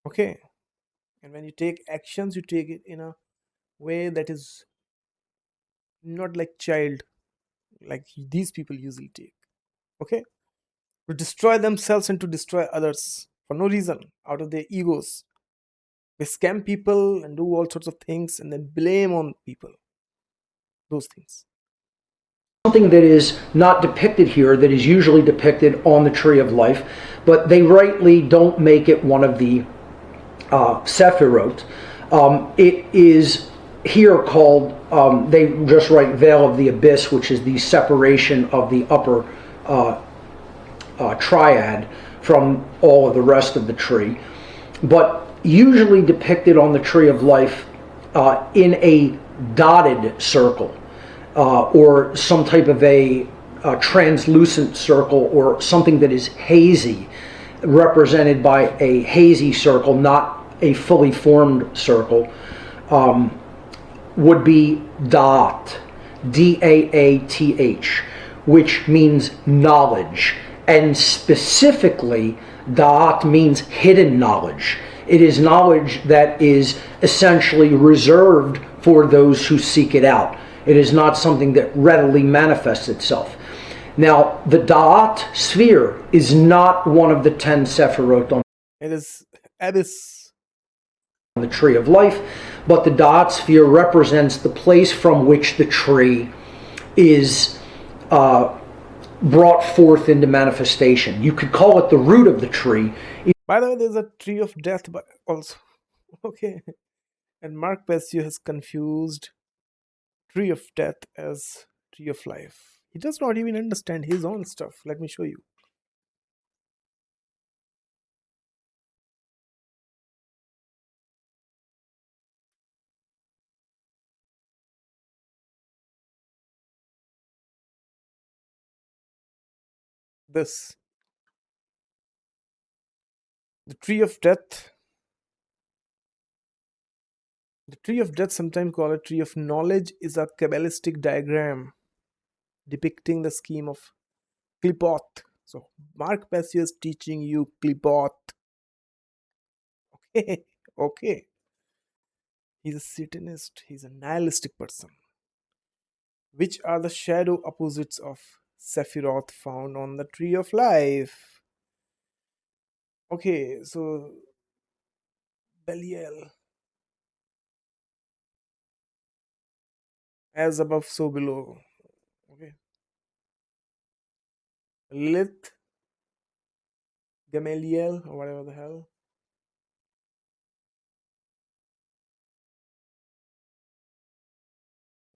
Okay. And when you take actions, you take it in a way that is not like child, like these people usually take. Okay. To destroy themselves and to destroy others for no reason, out of their egos. They scam people and do all sorts of things and then blame on people. Those things. Something that is not depicted here that is usually depicted on the Tree of Life, but they rightly don't make it one of the Sephirot. It is here called, they just write Veil of the Abyss, which is the separation of the upper triad from all of the rest of the tree, but usually depicted on the Tree of Life in a dotted circle, or some type of a translucent circle, or something that is hazy, represented by a hazy circle, not a fully formed circle, would be Da'at, D-A-A-T-H, which means knowledge. And specifically, Da'at means hidden knowledge. It is knowledge that is essentially reserved for those who seek it out. It is not something that readily manifests itself. Now, the Da'at sphere is not one of the 10 Sephirot on It is abyss. the Tree of Life, but the Da'at sphere represents the place from which the tree is brought forth into manifestation. You could call it the root of the tree. By the way, there's a tree of death also. Okay. And Mark Passio has confused tree of death as tree of life. He does not even understand his own stuff. Let me show you. This. The tree of death. The tree of death, sometimes called a tree of knowledge, is a Kabbalistic diagram depicting the scheme of Klipoth. So Mark Passio is teaching you Klipoth. Okay. Okay. He's a Satanist. He's a nihilistic person. Which are the shadow opposites of Sephiroth found on the Tree of Life? Okay, so Belial. As above, so below. Okay. Lilith. Gamaliel, or whatever the hell.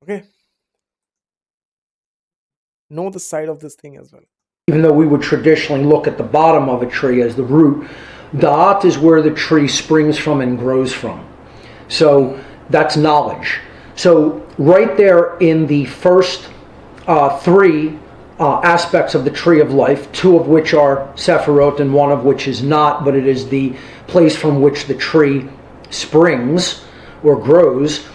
Okay. Know the side of this thing as well. Even though we would traditionally look at the bottom of a tree as the root, Da'at is where the tree springs from and grows from. So that's knowledge. So right there in the first three aspects of the Tree of Life, two of which are Sephirot and one of which is not, but it is the place from which the tree springs or grows,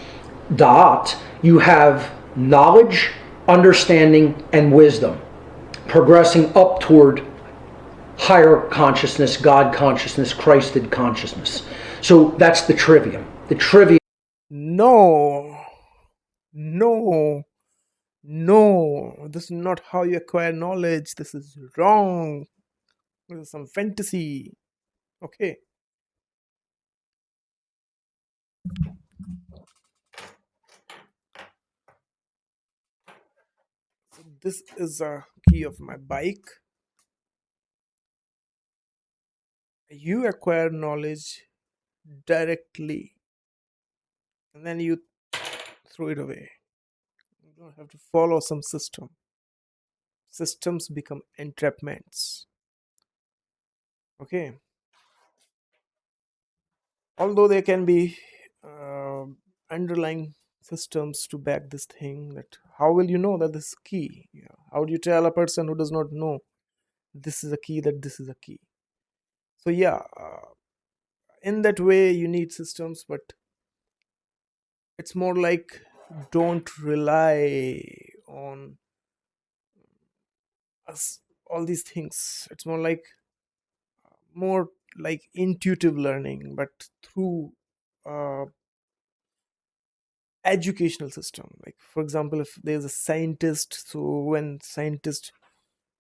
Da'at, you have knowledge, understanding, and wisdom, progressing up toward higher consciousness, God consciousness, Christed consciousness. So that's the trivium. The trivium No, no, no. This is not how you acquire knowledge. This is wrong. This is some fantasy. Okay. So this is a key of my bike. You acquire knowledge directly and then you throw it away. You don't have to follow some system. Systems become entrapments. Okay. Although there can be underlying systems to back this thing, that how will you know that this is key? Yeah. How do you tell a person who does not know this is a key that this is a key? So yeah, in that way you need systems, but it's more like don't rely on us all these things. It's more like intuitive learning, but through uh, educational system. Like for example, if there's a scientist, so when scientists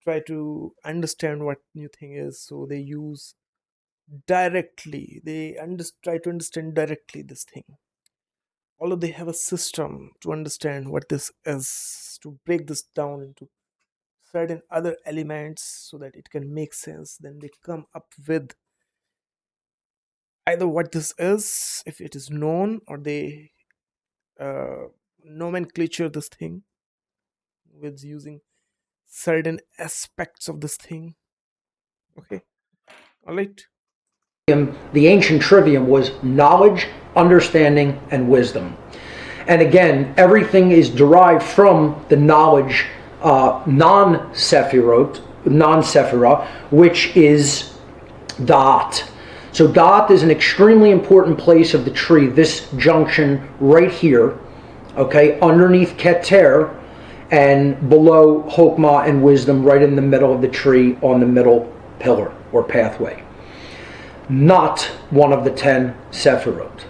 try to understand what new thing is, so they use directly, try to understand directly this thing, although they have a system to understand what this is, to break this down into certain other elements so that it can make sense. Then they come up with either what this is, if it is known, or they uh, nomenclature this thing with using certain aspects of this thing. Okay, all right. The ancient trivium was knowledge, understanding, and wisdom. And again, everything is derived from the knowledge non-sephirah, which is da'at. So da'at is an extremely important place of the tree, this junction right here, okay, underneath keter and below chokmah and wisdom, right in the middle of the tree on the middle pillar or pathway. Not one of the 10 sephirot,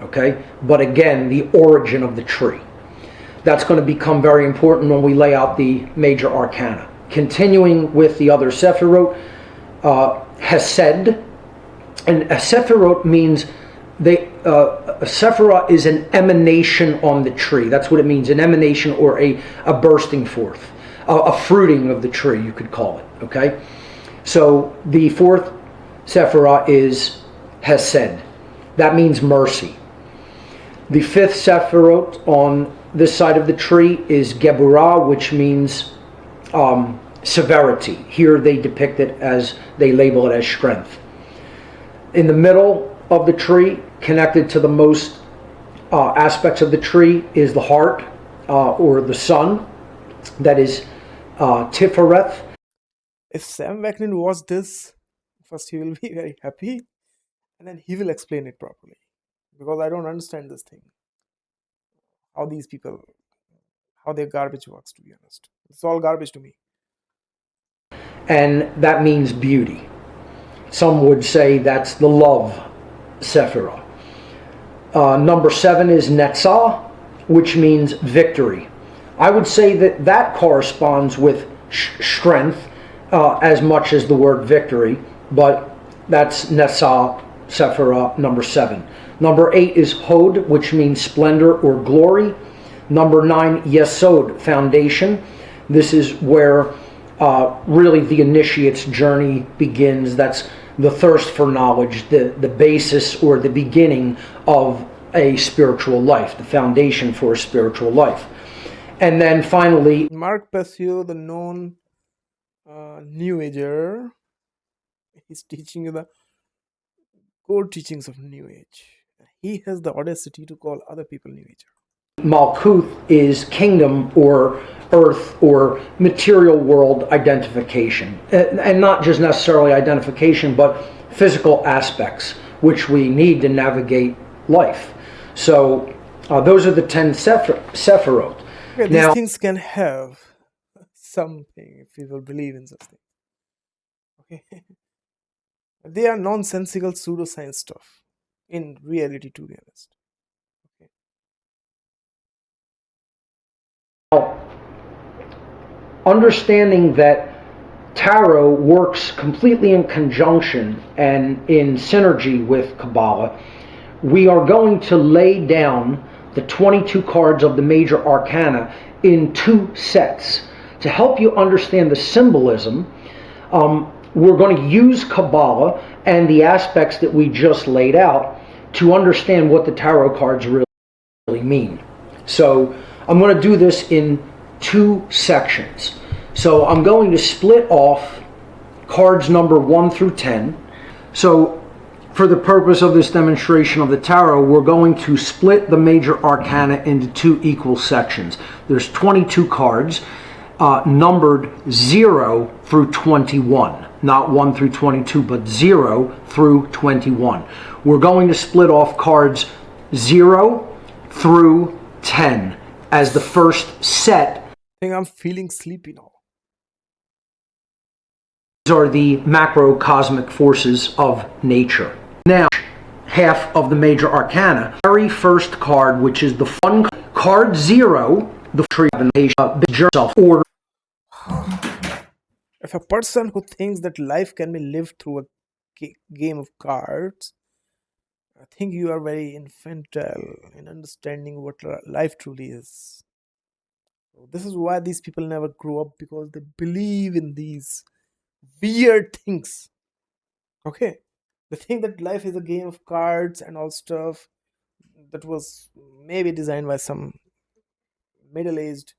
okay? But again, the origin of the tree. That's going to become very important when we lay out the major arcana. Continuing with the other sephirot, Hesed, and a sephirot means a sephirah is an emanation on the tree. That's what it means, an emanation or a bursting forth, a fruiting of the tree, you could call it, okay? So the fourth sephirah is Hesed. That means mercy. The fifth sephirot on this side of the tree is Geburah, which means severity. Here they depict it as, they label it as strength. In the middle of the tree, connected to the most aspects of the tree, is the heart or the sun. That is Tifereth. If Sam Vaknin watched this, first he will be very happy, and then he will explain it properly, because I don't understand this thing, how these people, how their garbage works. To be honest, it's all garbage to me. And that means beauty. Some would say that's the love sephirah. Number 7 is Netzah, which means victory. I would say that that corresponds with strength as much as the word victory, but that's Netzah sephirah number 7. Number 8 is Hod, which means splendor or glory. Number 9, Yesod, foundation. This is where really the initiate's journey begins. That's the thirst for knowledge, the basis or the beginning of a spiritual life, the foundation for a spiritual life. And then finally, Mark Passio, the known New Ager, he's teaching you the core teachings of New Age. He has the audacity to call other people New Ager. Malkuth is kingdom or earth or material world identification. And not just necessarily identification, but physical aspects which we need to navigate life. So those are the 10 sephirot. Okay, these things can have something if people believe in such things. Okay, they are nonsensical pseudoscience stuff in reality, to be honest. Okay, understanding that tarot works completely in conjunction and in synergy with Kabbalah, we are going to lay down the 22 cards of the major arcana in two sets to help you understand the symbolism. We're going to use Kabbalah and the aspects that we just laid out to understand what the tarot cards really mean. So I'm going to do this in two sections. So I'm going to split off cards number 1 through 10. So for the purpose of this demonstration of the tarot, we're going to split the major arcana into two equal sections. There's 22 cards, numbered 0 through 21. Not 1 through 22, but 0 through 21. We're going to split off cards 0 through 10 as the first set. I think I'm feeling sleepy now. These are the macrocosmic forces of nature. Now, half of the major arcana, very first card, which is the fun card 0, the tree of the nation, self-order. If a person who thinks that life can be lived through a game of cards, I think you are very infantile in understanding what life truly is. This is why these people never grow up, because they believe in these weird things. Okay? They think that life is a game of cards and all stuff that was maybe designed by some middle-aged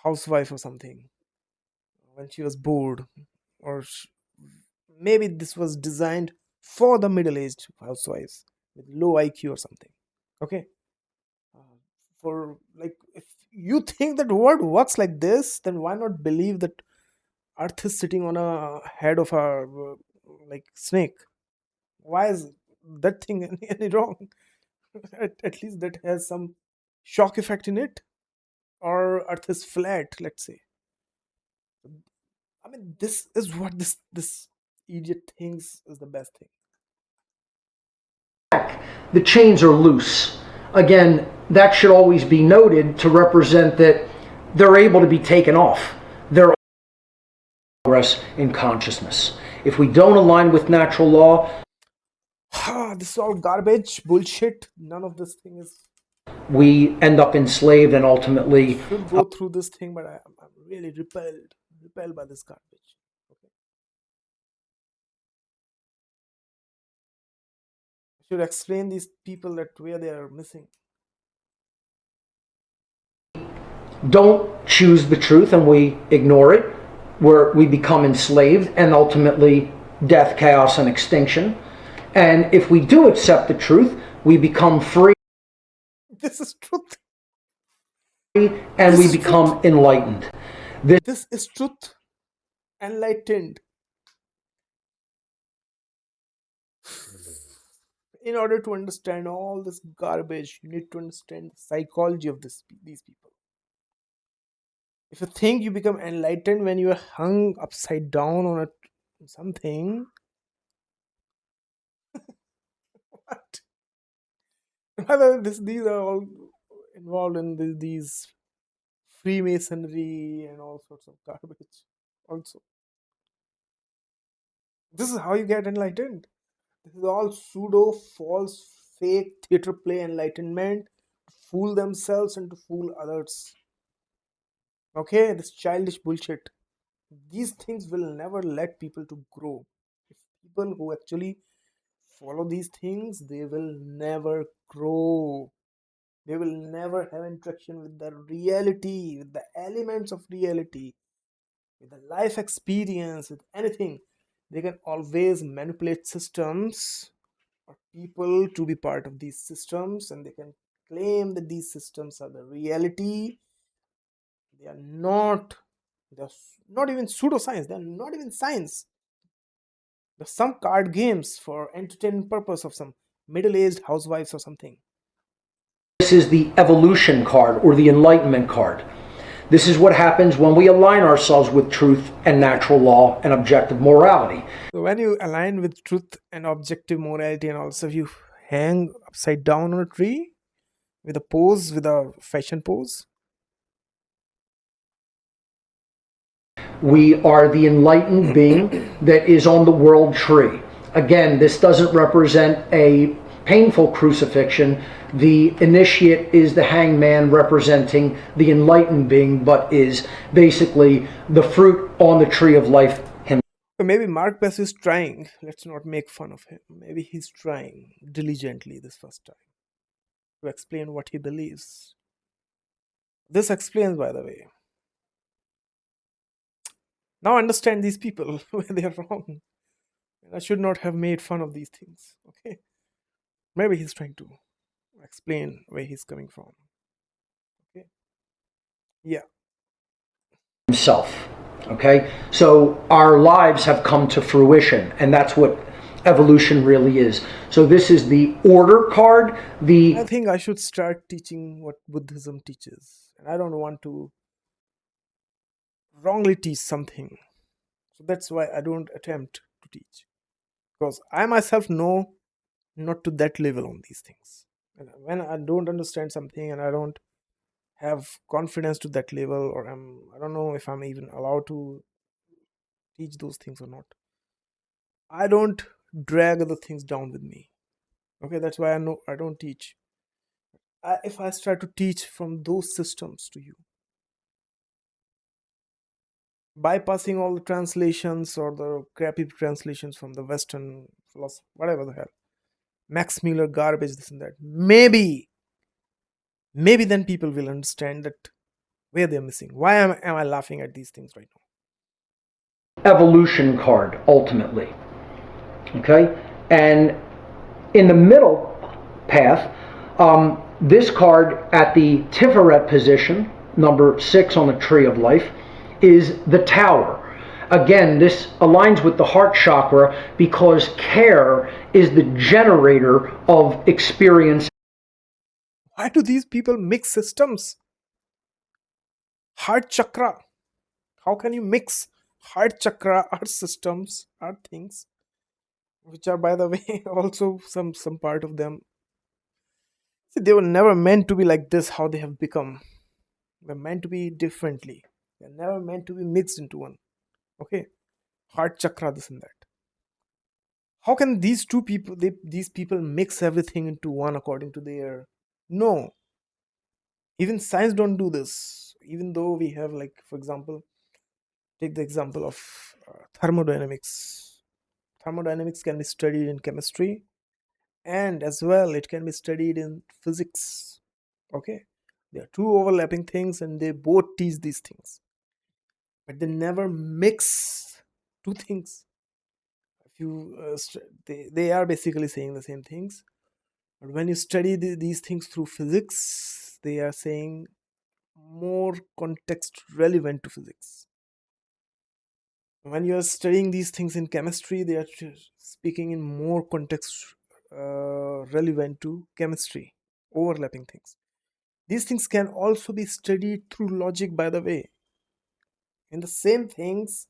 housewife or something when she was bored, or maybe this was designed for the middle-aged housewives with low IQ or something. Okay, for like, if you think that world works like this, then why not believe that Earth is sitting on a head of a like snake? Why is that thing any wrong? At least that has some shock effect in it, or Earth is flat, let's say. I mean, this is what this idiot thinks is the best thing. The chains are loose. Again, that should always be noted to represent that they're able to be taken off. They're progress in consciousness. If we don't align with natural law, This is all garbage, bullshit. None of this thing is. we end up enslaved and ultimately Should go through this thing, but I'm really repelled by this garbage. Okay. I should explain these people that where they are missing. don't choose the truth and we ignore it, where we become enslaved and ultimately death, chaos, and extinction. And if we do accept the truth, we become free This is truth. and we become enlightened. This is truth. Enlightened. In order to understand all this garbage, you need to understand the psychology of these people. If you think you become enlightened when you are hung upside down on something, what? Rather, these are all involved in these Freemasonry and all sorts of garbage. Also, this is how you get enlightened. This is all pseudo, false, fake theater play enlightenment to fool themselves and to fool others. Okay, this childish bullshit. These things will never let people to grow. If people who actually follow these things, they will never grow. They will never have interaction with the reality, with the elements of reality, with the life experience, with anything. They can always manipulate systems or people to be part of these systems, and they can claim that these systems are the reality. They are not. They're not even pseudoscience. They're not even science. There's some card games for entertainment purpose of some middle-aged housewives or something. This is the evolution card or the enlightenment card. This is what happens when we align ourselves with truth and natural law and objective morality. So when you align with truth and objective morality, and also if you hang upside down on a tree with a pose, with a fashion pose, We are the enlightened being that is on the world tree. Again, this doesn't represent a painful crucifixion. The initiate is the hangman representing the enlightened being, but is basically the fruit on the tree of life himself. So maybe Mark Passio is trying. Let's not make fun of him. Maybe he's trying diligently this first time to explain what he believes. This explains, by the way. Now understand these people where they are wrong. I should not have made fun of these things. Okay, maybe he's trying to explain where he's coming from. Okay, yeah. Himself. Okay, so our lives have come to fruition, and that's what evolution really is. So this is the order card. I think I should start teaching what Buddhism teaches, and I don't want to wrongly teach something. So that's why I don't attempt to teach, because I myself know not to that level on these things. And when I don't understand something and I don't have confidence to that level, or I don't know if I'm even allowed to teach those things or not, I don't drag other things down with me. Okay, that's why I know I don't teach. If I start to teach from those systems to you, bypassing all the translations or the crappy translations from the Western philosophy, whatever the hell, Max Muller garbage, this and that, maybe then people will understand that where they're missing. Why am I laughing at these things right now? Evolution card, ultimately. Okay, and in the middle path, this card at the Tiferet position, number 6 on the tree of life, is the Tower. Again, this aligns with the heart chakra because care is the generator of experience. Why do these people mix systems? Heart chakra. How can you mix heart chakra, our systems, our things, which are, by the way, also some part of them. See, they were never meant to be like this, how they have become. They're meant to be differently. They're never meant to be mixed into one. Okay? Heart chakra, this and that. How can these two people, these people mix everything into one according to their... No. Even science don't do this. Even though we have, like, for example, take the example of thermodynamics. Thermodynamics can be studied in chemistry, and as well it can be studied in physics. Okay, there are two overlapping things and they both teach these things, but they never mix two things. If you they are basically saying the same things, but when you study these things through physics, they are saying more context relevant to physics. When you are studying these things in chemistry, they are speaking in more context relevant to chemistry, overlapping things. These things can also be studied through logic, by the way, in the same things,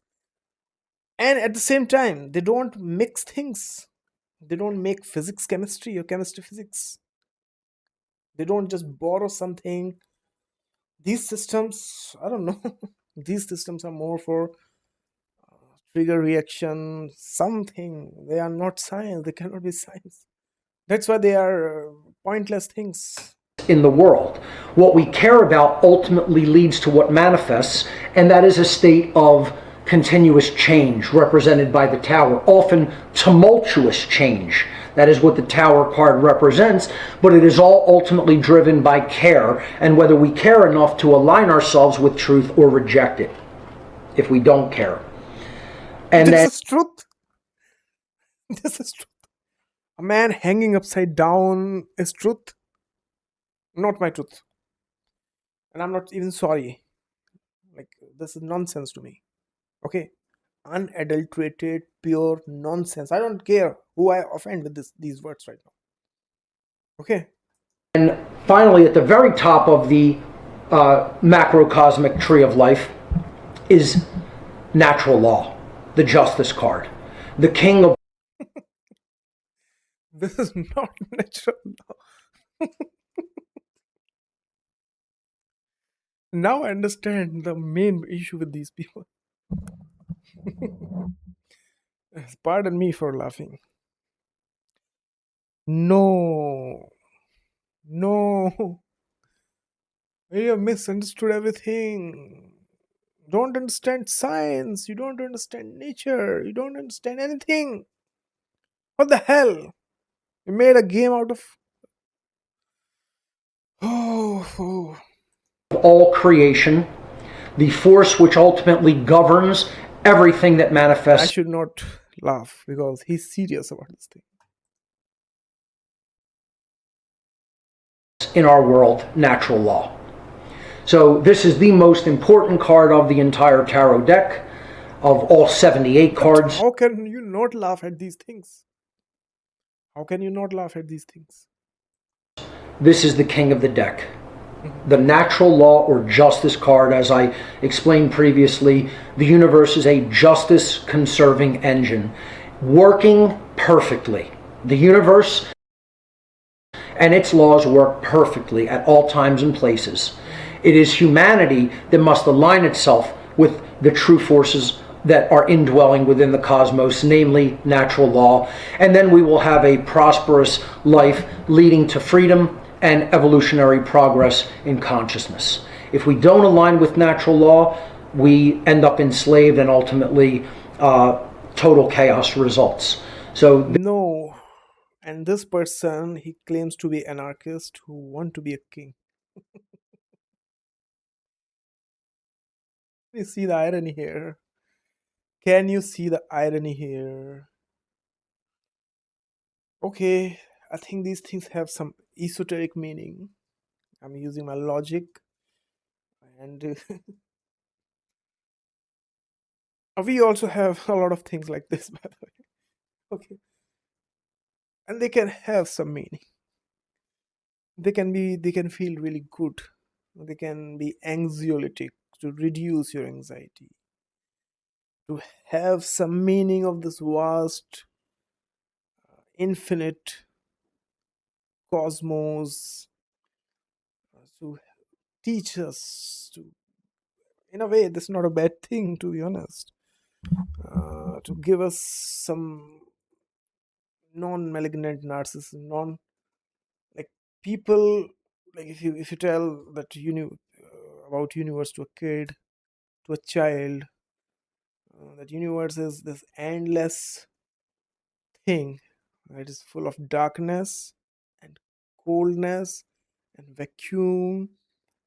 and at the same time they don't mix things. They don't make physics chemistry or chemistry physics. They don't just borrow something. These systems, I don't know, these systems are more for trigger reaction, something. They are not science. They cannot be science. That's why they are pointless things. In the world, what we care about ultimately leads to what manifests, and that is a state of continuous change represented by the Tower, often tumultuous change. That is what the Tower card represents, but it is all ultimately driven by care, and whether we care enough to align ourselves with truth or reject it, if we don't care. And this is truth. This is truth. A man hanging upside down is truth. Not my truth. And I'm not even sorry. Like, this is nonsense to me. Okay? Unadulterated, pure nonsense. I don't care who I offend with these words right now. Okay? And finally, at the very top of the macrocosmic tree of life is natural law, the justice card, the king of... This is not natural law. Now I understand the main issue with these people. Pardon me for laughing. No, no, you have misunderstood everything. Don't understand science. You don't understand nature. You don't understand anything. What the hell? You made a game out of. Oh. All creation, the force which ultimately governs everything that I manifests should not laugh because he's serious about this thing. in our world, natural law. So this is the most important card of the entire tarot deck, of all 78 cards. How can you not laugh at these things? How can you not laugh at these things? This is the king of the deck. The natural law or justice card, as I explained previously, the universe is a justice conserving engine working perfectly. The universe and its laws work perfectly at all times and places. It is humanity that must align itself with the true forces that are indwelling within the cosmos, namely natural law, and then we will have a prosperous life leading to freedom and evolutionary progress in consciousness. If we don't align with natural law, we end up enslaved and ultimately total chaos results. So No. And this person, he claims to be anarchist who want to be a king. You see the irony here? Can you see the irony here? Okay, I think these things have some esoteric meaning. I'm using my logic, and we also have a lot of things like this, by the way. Okay, and they can have some meaning. They can feel really good. They can be anxiolytic to reduce your anxiety, to have some meaning of this vast, infinite cosmos, to teach us to, in a way, this is not a bad thing, to be honest, to give us some non-malignant narcissism, non, like, people, like, if you tell that about universe to a kid, to a child, that universe is this endless thing that is full of darkness and coldness and vacuum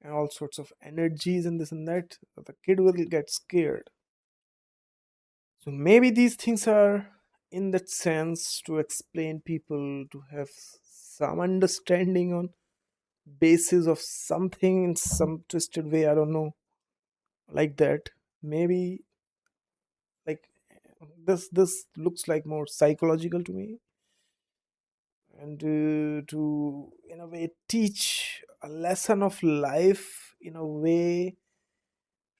and all sorts of energies and this and that, the kid will get scared. So maybe these things are in that sense to explain people to have some understanding on basis of something in some twisted way, I don't know, like that. Maybe, like, this looks like more psychological to me, and to, in a way, teach a lesson of life, in a way,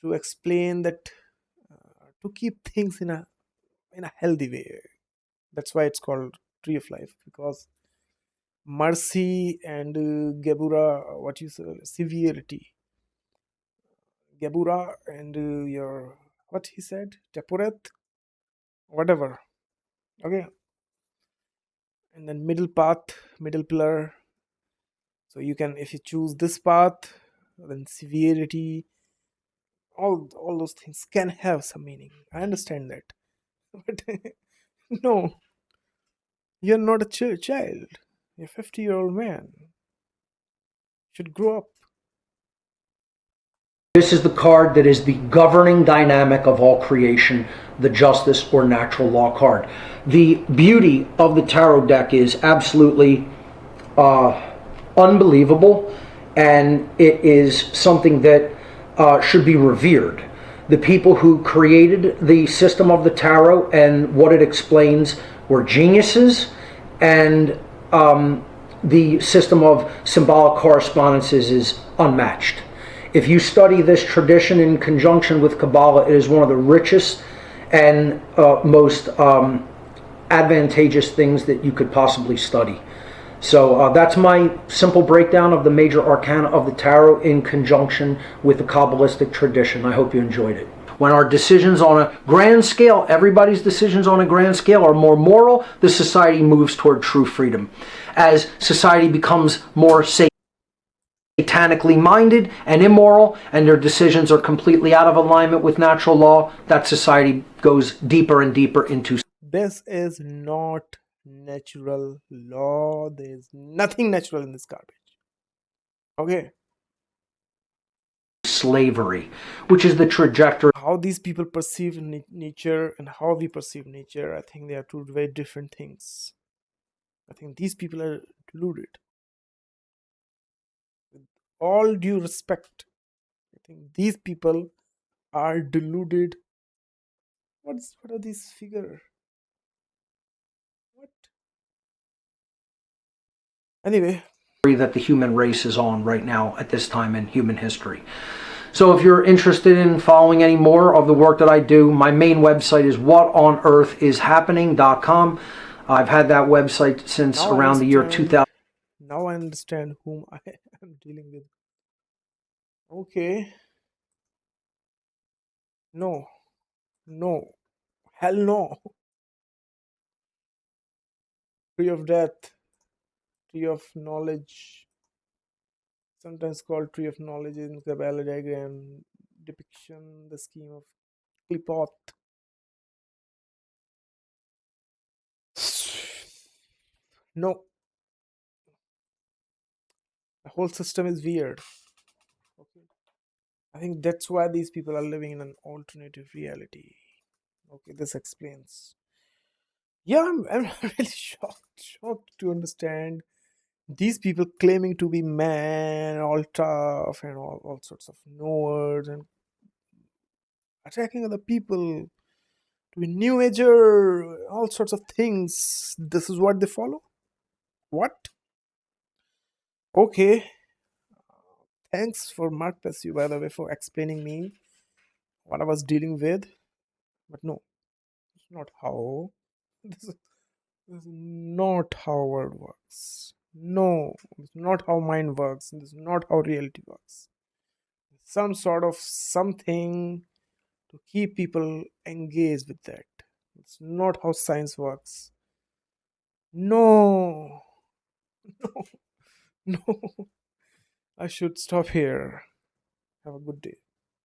to explain that, to keep things in a healthy way. That's why it's called tree of life, because mercy and gebura, what you say, severity, gebura, and your, what he said, tepuret, whatever. Okay, and then middle path, middle pillar. So you can, if you choose this path, then severity, all those things can have some meaning. I understand that, but no, you're not a child. You're a 50-year-old man. Should grow up. this is the card that is the governing dynamic of all creation, the justice or natural law card. The beauty of the tarot deck is absolutely unbelievable, and it is something that should be revered. The people who created the system of the tarot and what it explains were geniuses, and the system of symbolic correspondences is unmatched. If you study this tradition in conjunction with Kabbalah, it is one of the richest and most advantageous things that you could possibly study. So that's my simple breakdown of the major arcana of the tarot in conjunction with the Kabbalistic tradition. I hope you enjoyed it. When our decisions on a grand scale, everybody's decisions on a grand scale are more moral, the society moves toward true freedom. As society becomes more satanically minded and immoral, and their decisions are completely out of alignment with natural law, that society goes deeper and deeper into This is not natural law. There's nothing natural in this garbage. Okay. slavery, which is the trajectory How these people perceive nature and how we perceive nature, I think they are two very different things. I think these people are deluded. With all due respect, I think these people are deluded. What are these figures? What? Anyway, that the human race is on right now at this time in human history. So if you're interested in following any more of the work that I do, my main website is whatonearthishappening.com. I've had that website since now I around the year understand. 2000. Now I understand whom I am dealing with. Okay. No. No. Hell no. Tree of death. Tree of knowledge. Sometimes called tree of knowledge in kaballah diagram depiction, the scheme of Klipoth. No. The whole system is weird. Okay. I think that's why these people are living in an alternative reality. Okay, this explains. Yeah, I'm really shocked to understand these people claiming to be man, all tough, and all sorts of knowers, and attacking other people to be new ager, all sorts of things. This is what they follow? What? Okay. Thanks for Mark Passio, by the way, for explaining me what I was dealing with. But no, it's not how. This is, this is not how world works. No, it's not how mind works. This is not how reality works. Some sort of something to keep people engaged with that. It's not how science works. No, no, no. I should stop here. Have a good day.